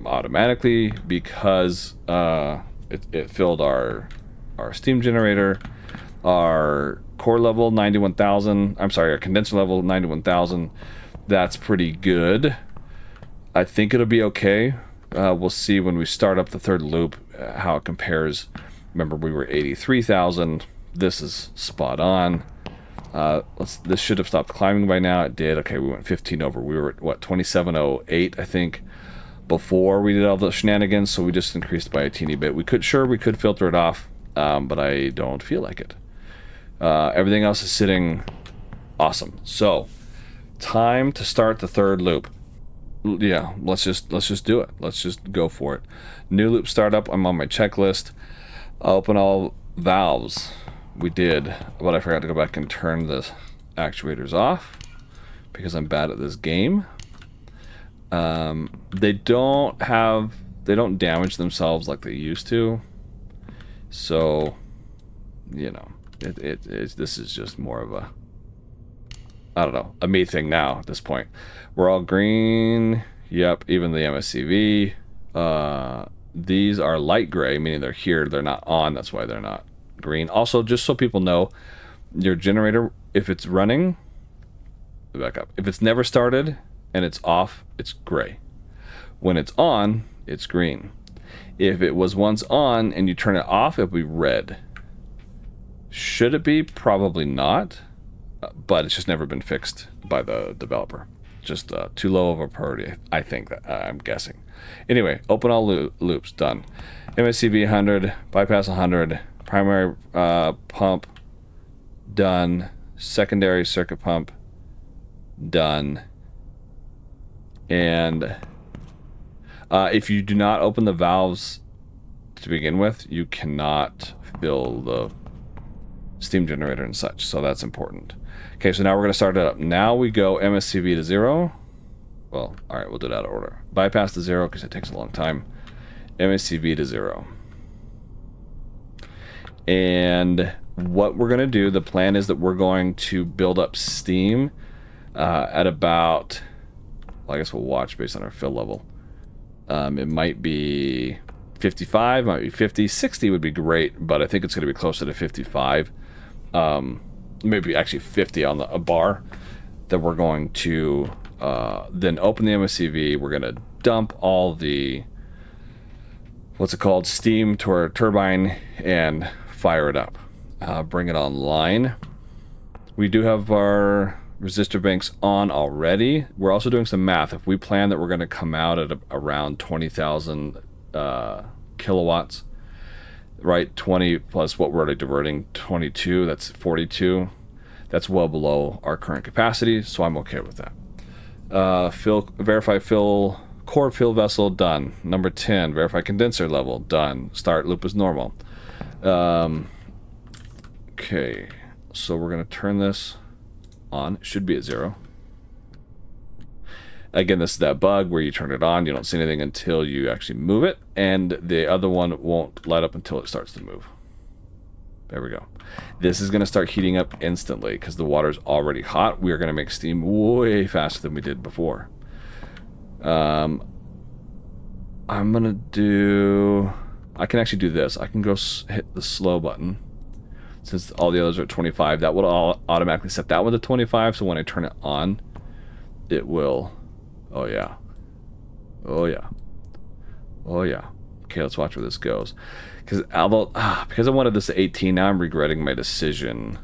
automatically because it filled our steam generator. Our core level 91,000. I'm sorry, our condenser level 91,000. That's pretty good. I think it'll be okay. We'll see when we start up the third loop how it compares. Remember, we were 83,000. This is spot on. This should have stopped climbing by now. It did. Okay, we went 15 over. We were at what, 2708, I think, before we did all the shenanigans. So we just increased by a teeny bit. We could filter it off, but I don't feel like it. Everything else is sitting awesome. So time to start the third loop. Yeah, let's just do it. Let's just go for it. New loop startup. I'm on my checklist. Open all valves. We did, but I forgot to go back and turn the actuators off because I'm bad at this game. They don't damage themselves like they used to. So, you know, this is just more of a, I don't know, a me thing now at this point. We're all green. Yep, even the MSCV. These are light gray, meaning they're here. They're not on. That's why they're not green. Also, just so people know, your generator, if it's running, back up. If it's never started and it's off, it's gray. When it's on, it's green. If it was once on and you turn it off, it'll be red. Should it be? Probably not. But it's just never been fixed by the developer. Just too low of a priority, I think. I'm guessing. Anyway, open all loops. Done. MSCV 100. Bypass 100. Primary pump. Done. Secondary circuit pump. Done. And if you do not open the valves to begin with, you cannot fill the steam generator and such. So that's important. Okay, so now we're going to start it up. Now we go MSCV to 0. Well, all right, we'll do it out of order. Bypass to 0 because it takes a long time. MSCV to 0. And what we're going to do, the plan is that we're going to build up steam at about, well, I guess we'll watch based on our fill level. It might be 55, might be 50, 60 would be great, but I think it's going to be closer to 55. Maybe actually 50 on a bar. That we're going to then open the MOCV. We're going to dump all the, what's it called, steam to our turbine and fire it up. Bring it online. We do have our resistor banks on already. We're also doing some math. If we plan that we're going to come out at around 20,000 kilowatts, right? 20 plus what we're already diverting, 22, that's 42. That's well below our current capacity, so I'm okay with that. Verify fill, core fill vessel, done. Number 10, verify condenser level, done. Start loop is normal. Okay, so we're going to turn this on. It should be at 0. Again, this is that bug where you turn it on, you don't see anything until you actually move it, and the other one won't light up until it starts to move. There we go. This is going to start heating up instantly because the water's already hot. We are going to make steam way faster than we did before. I'm going to do... I can actually do this. I can go hit the slow button. Since all the others are at 25, that will automatically set that one to 25, so when I turn it on, it will... Oh, yeah. Oh, yeah. Oh, yeah. Okay, let's watch where this goes. Because I wanted this at 18, now I'm regretting my decision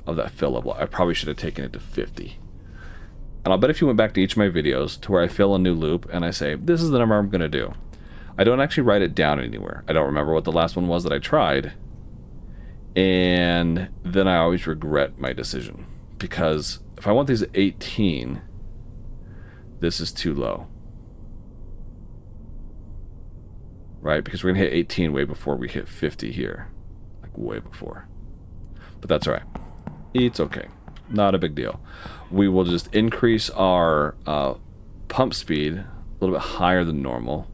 of that fill level. I probably should have taken it to 50. And I'll bet if you went back to each of my videos to where I fill a new loop and I say, this is the number I'm going to do. I don't actually write it down anywhere. I don't remember what the last one was that I tried. And then I always regret my decision. Because if I want these at 18, this is too low. Right? Because we're going to hit 18 way before we hit 50 here. Like way before. But that's alright. It's okay. Not a big deal. We will just increase our pump speed a little bit higher than normal.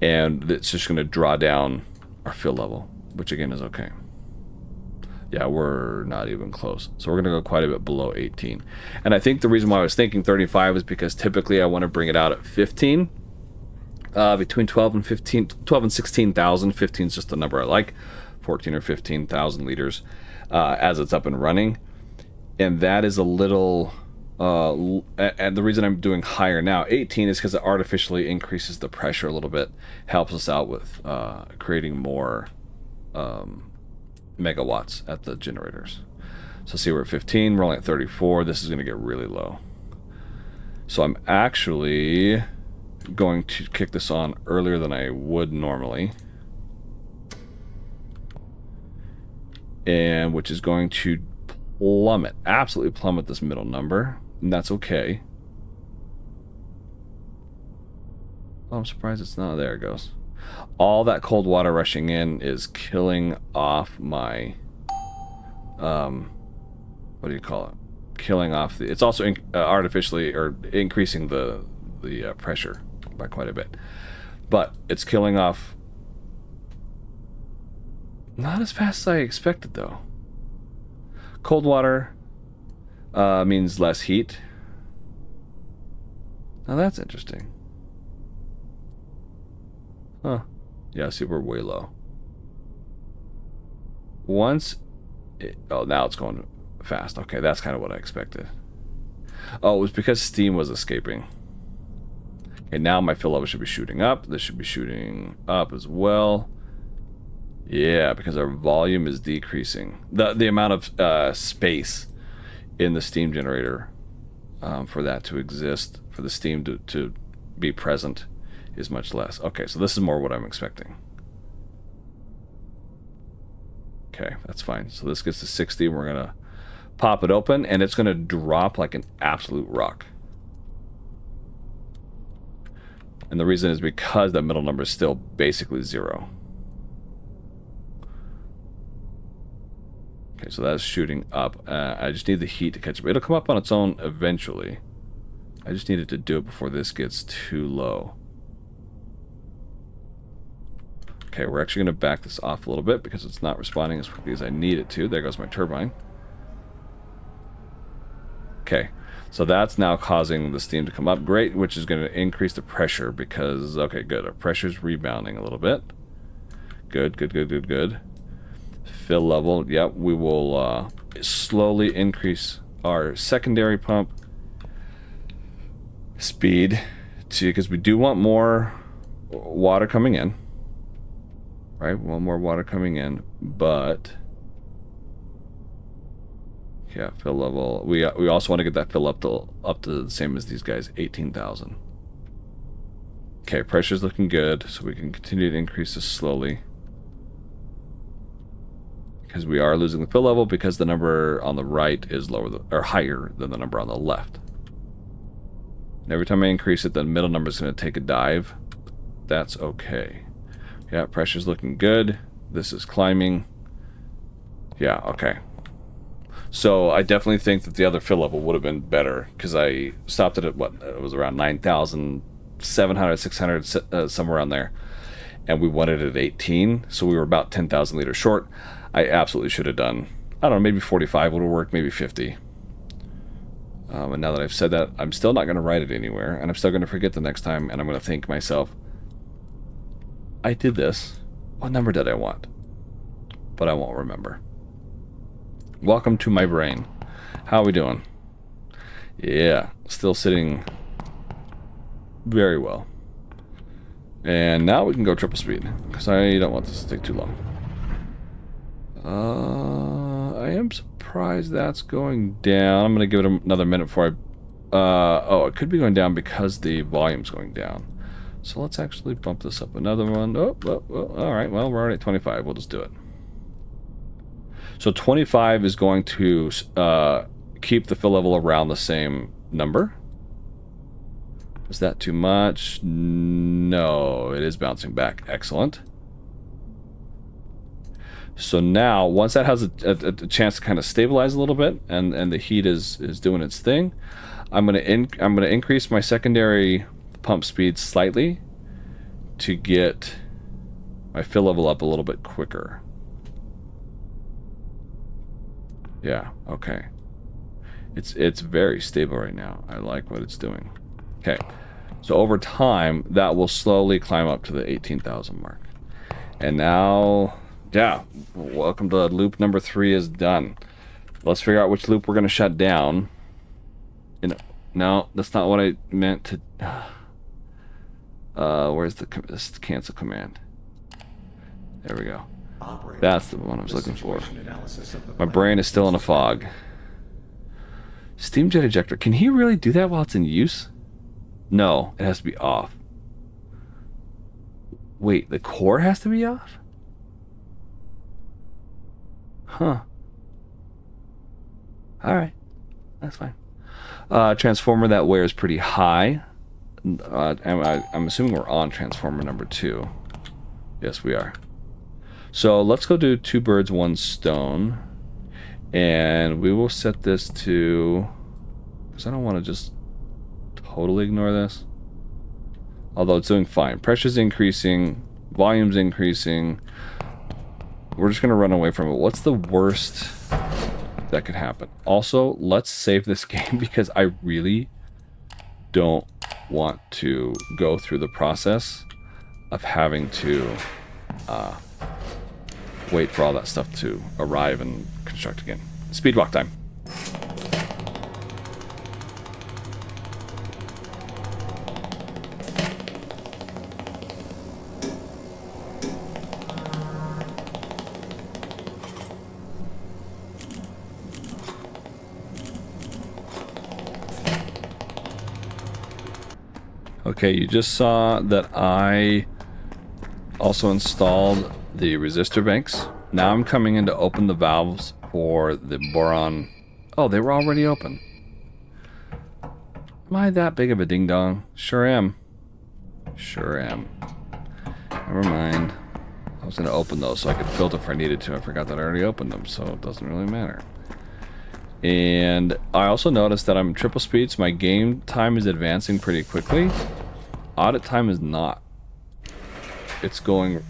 And it's just going to draw down our fill level. Which again is okay. Yeah, we're not even close. So we're going to go quite a bit below 18. And I think the reason why I was thinking 35 is because typically I want to bring it out at 15. Between 12 and 16,000. 15 is just the number I like. 14 or 15,000 liters as it's up and running. And that is a little... and the reason I'm doing higher now, 18, is because it artificially increases the pressure a little bit. Helps us out with creating more megawatts at the generators. So see, we're at 15. We're only at 34. This is going to get really low. So I'm actually... going to kick this on earlier than I would normally, and which is going to absolutely plummet this middle number, and that's okay. Oh, I'm surprised it's not. There it goes. All that cold water rushing in is killing off my what do you call it, killing off the, it's also artificially or increasing the pressure by quite a bit, but it's killing off not as fast as I expected though. Cold water means less heat. Now that's interesting. Huh. Yeah, see, we're way low. Oh, now it's going fast. Okay, that's kind of what I expected. Oh, it was because steam was escaping. Okay, now my fill level should be shooting up. This should be shooting up as well. Yeah, because our volume is decreasing. The amount of space in the steam generator for that to exist, for the steam to be present, is much less. Okay, so this is more what I'm expecting. Okay, that's fine. So this gets to 60. We're going to pop it open, and it's going to drop like an absolute rock. And the reason is because that middle number is still basically 0. Okay, so that's shooting up. I just need the heat to catch up. It'll come up on its own eventually. I just needed to do it before this gets too low. Okay, we're actually going to back this off a little bit because it's not responding as quickly as I need it to. There goes my turbine. Okay, So that's now causing the steam to come up. Great, which is going to increase the pressure because, okay, good. Our pressure's rebounding a little bit. Good, good, good, good, good. Fill level. Yep, we will slowly increase our secondary pump speed to, because we do want more water coming in. Right? We want more water coming in, but yeah, fill level. We also want to get that fill up to the same as these guys, 18,000. Okay, pressure's looking good, so we can continue to increase this slowly. Because we are losing the fill level because the number on the right is lower or higher than the number on the left. And every time I increase it, the middle number is going to take a dive. That's okay. Yeah, pressure's looking good. This is climbing. Yeah, okay. So I definitely think that the other fill level would have been better because I stopped it at what? It was around 9,700, 600, somewhere around there. And we wanted it at 18, so we were about 10,000 liters short. I absolutely should have done, I don't know, maybe 45 would have worked, maybe 50. And now that I've said that, I'm still not going to write it anywhere, and I'm still going to forget the next time, and I'm going to think myself, I did this. What number did I want? But I won't remember. Welcome to my brain. How are we doing? Yeah, still sitting very well. And now we can go triple speed, because I don't want this to take too long. I am surprised that's going down. I'm going to give it another minute before I... oh, it could be going down because the volume's going down. So let's actually bump this up another one. Oh, alright, well, we're already at 25. We'll just do it. So 25 is going to keep the fill level around the same number. Is that too much? No, it is bouncing back. Excellent. So now, once that has a chance to kind of stabilize a little bit, and the heat is doing its thing, I'm gonna increase my secondary pump speed slightly to get my fill level up a little bit quicker. Yeah, okay. It's very stable right now. I like what it's doing. Okay, so over time, that will slowly climb up to the 18,000 mark. And now, yeah, welcome to loop number 3 is done. Let's figure out which loop we're going to shut down. No, that's not what I meant to... where's the cancel command? There we go. That's the one I was looking for. My brain is still in a fog. Steam jet ejector. Can he really do that while it's in use? No, it has to be off. Wait, the core has to be off? Huh. Alright. That's fine. Transformer that wears pretty high. I'm assuming we're on transformer number 2. Yes, we are. So let's go do 2 birds, 1 stone. And we will set this to... because I don't want to just totally ignore this. Although it's doing fine. Pressure's increasing. Volume's increasing. We're just going to run away from it. What's the worst that could happen? Also, let's save this game because I really don't want to go through the process of having to wait for all that stuff to arrive and construct again. Speed walk time. Okay, you just saw that I also installed the resistor banks. Now I'm coming in to open the valves for the boron. Oh, they were already open. Am I that big of a ding-dong? Sure am. Sure am. Never mind. I was going to open those so I could filter if I needed to. I forgot that I already opened them, so it doesn't really matter. And I also noticed that I'm triple speed, so my game time is advancing pretty quickly. Audit time is not. It's going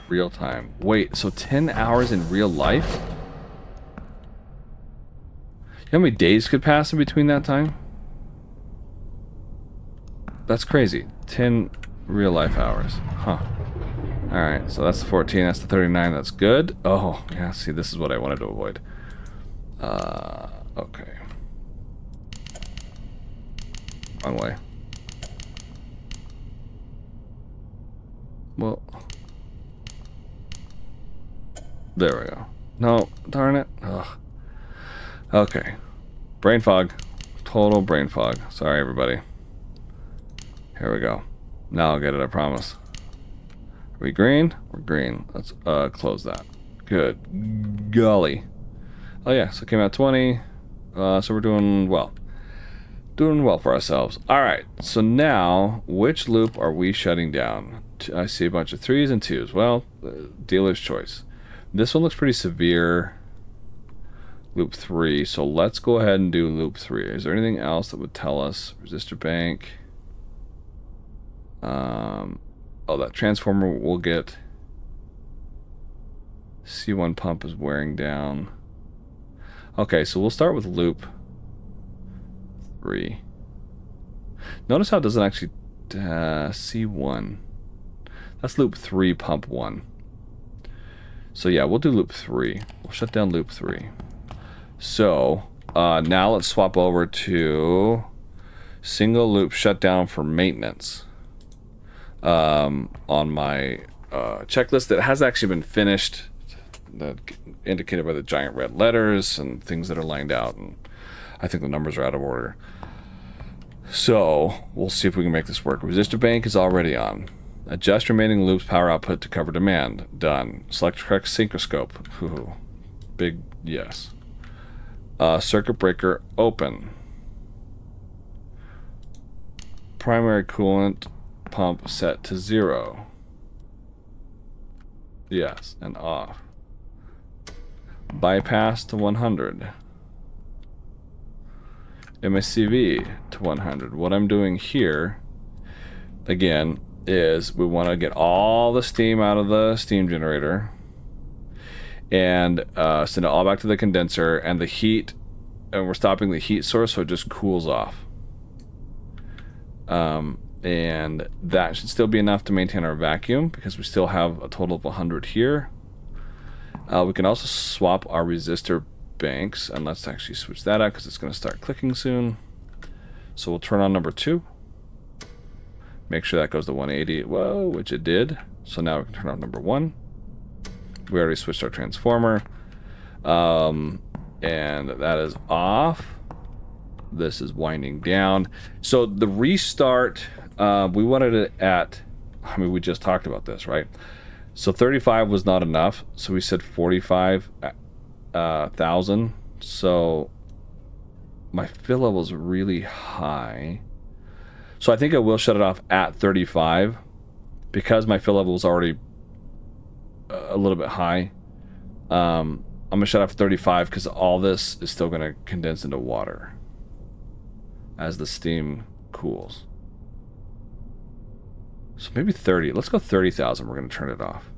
real time. Wait, so 10 hours in real life? how many days could pass in between that time? That's crazy. 10 real life hours. Huh. Alright, so that's the 14, that's the 39, that's good. Oh, yeah, see, this is what I wanted to avoid. Okay. Wrong way. Well. There we go. No, darn it. Ugh. Okay. Brain fog. Total brain fog. Sorry, everybody. Here we go. Now I'll get it, I promise. Are we green? We're green. Let's close that. Good. Golly. Oh yeah, so it came out 20. So we're doing well. Doing well for ourselves. Alright, so now, which loop are we shutting down? I see a bunch of 3s and 2s. Well, dealer's choice. This one looks pretty severe. Loop 3. So let's go ahead and do loop 3. Is there anything else that would tell us? Resistor bank. Oh, that transformer will get. C1 pump is wearing down. Okay, so we'll start with loop 3. Notice how it doesn't actually C1. That's loop 3, pump 1. So yeah, we'll do loop 3. We'll shut down loop 3. So now let's swap over to single loop shutdown for maintenance. On my checklist that has actually been finished, that indicated by the giant red letters and things that are lined out, and I think the numbers are out of order. So we'll see if we can make this work. Resistor bank is already on. Adjust remaining loops power output to cover demand. Done. Select correct synchroscope. Ooh, big yes. Circuit breaker open. Primary coolant pump set to 0. Yes, and off. Bypass to 100. MSCV to 100. What I'm doing here, again, is we want to get all the steam out of the steam generator and send it all back to the condenser and the heat, and we're stopping the heat source so it just cools off. And that should still be enough to maintain our vacuum because we still have a total of 100 here. We can also swap our resistor banks, and let's actually switch that out because it's going to start clicking soon. So we'll turn on number 2. Make sure that goes to 180. Whoa, which it did. So now we can turn on number 1. We already switched our transformer. And that is off. This is winding down. So the restart, we wanted it at, I mean, we just talked about this, right? So 35 was not enough. So we said 45,000. So my fill level is really high. So I think I will shut it off at 35 because my fill level is already a little bit high. I'm going to shut off at 35 because all this is still going to condense into water as the steam cools. So maybe 30. Let's go 30,000. We're going to turn it off.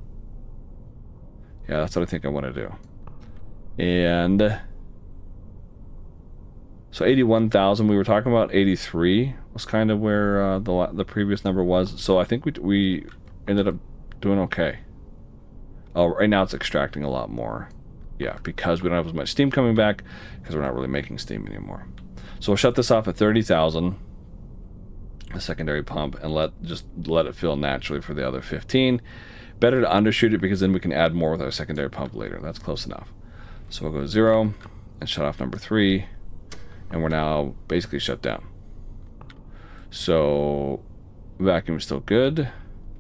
Yeah, that's what I think I want to do. And so 81,000 we were talking about. 83 was kind of where the previous number was. So I think we ended up doing okay. Oh, right now it's extracting a lot more. Yeah, because we don't have as much steam coming back because we're not really making steam anymore. So we'll shut this off at 30,000, the secondary pump, and let it fill naturally for the other 15. Better to undershoot it because then we can add more with our secondary pump later. That's close enough. So we'll go 0 and shut off number 3, and we're now basically shut down. So vacuum is still good.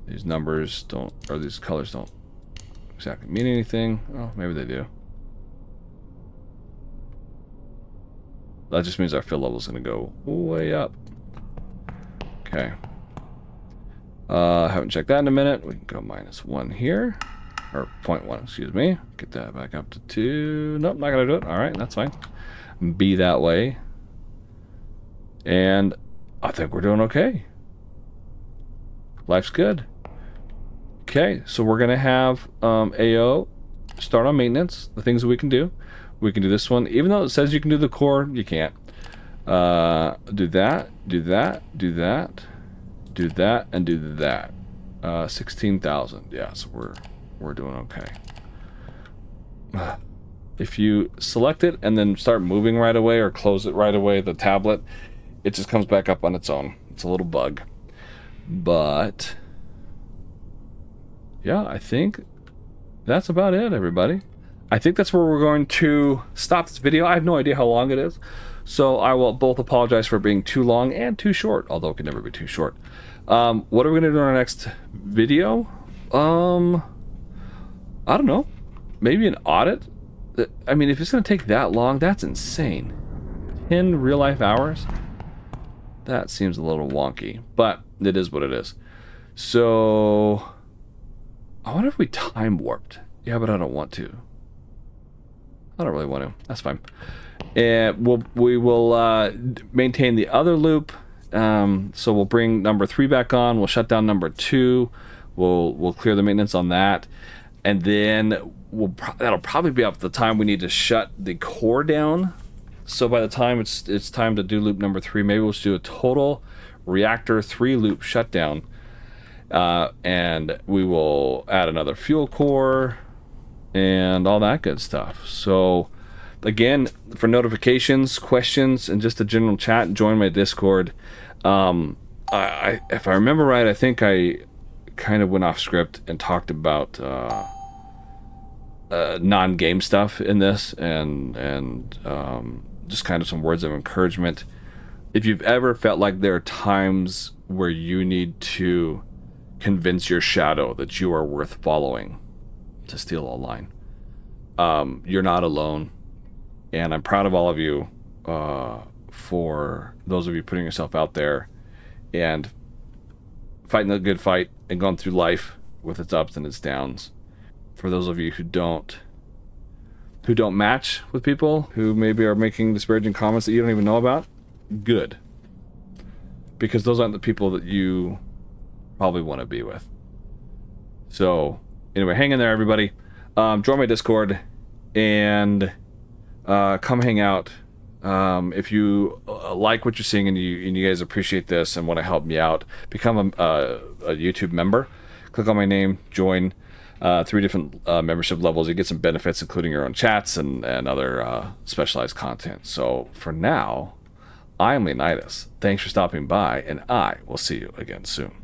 These numbers don't, or these colors don't exactly mean anything. Oh, maybe they do. That just means our fill level is going to go way up. Okay. Haven't checked that in a minute. We can go -1 here. Or 0.1, excuse me. Get that back up to 2. Nope, not going to do it. Alright, that's fine. Be that way. And I think we're doing okay. Life's good. Okay, so we're going to have AO start on maintenance. The things that we can do. We can do this one. Even though it says you can do the core, you can't. Do that, do that, do that, do that, and do that. 16,000. Yeah, so we're doing okay. If you select it and then start moving right away or close it right away, the tablet, it just comes back up on its own. It's a little bug. But yeah, I think that's about it, everybody. I think that's where we're going to stop this video. I have no idea how long it is, so I will both apologize for being too long and too short, although it can never be too short. What are we going to do in our next video? I don't know. Maybe an audit? I mean, if it's going to take that long, that's insane. 10 real-life hours? That seems a little wonky, but it is what it is. So, I wonder if we time warped. Yeah, but I don't want to. I don't really want to. That's fine. And we will maintain the other loop. So we'll bring number 3 back on. We'll shut down number 2. We'll clear the maintenance on that, and then that'll probably be up to the time we need to shut the core down. So by the time it's time to do loop number 3, maybe we'll just do a total reactor 3 loop shutdown, and we will add another fuel core and all that good stuff. So again, for notifications, questions, and just a general chat, join my Discord. If I remember right, I think I kind of went off script and talked about non-game stuff in this, and just kind of some words of encouragement. If you've ever felt like there are times where you need to convince your shadow that you are worth following, to steal a line, you're not alone, and I'm proud of all of you, for those of you putting yourself out there and fighting the good fight and going through life with its ups and its downs. For those of you who don't match with people who maybe are making disparaging comments that you don't even know about, good, because those aren't the people that you probably want to be with. So anyway, hang in there, everybody. Join my Discord and come hang out. If you like what you're seeing and you guys appreciate this and want to help me out, become a YouTube member. Click on my name, join. 3 different membership levels. You get some benefits, including your own chats and other specialized content. So for now, I am Leonidas. Thanks for stopping by, and I will see you again soon.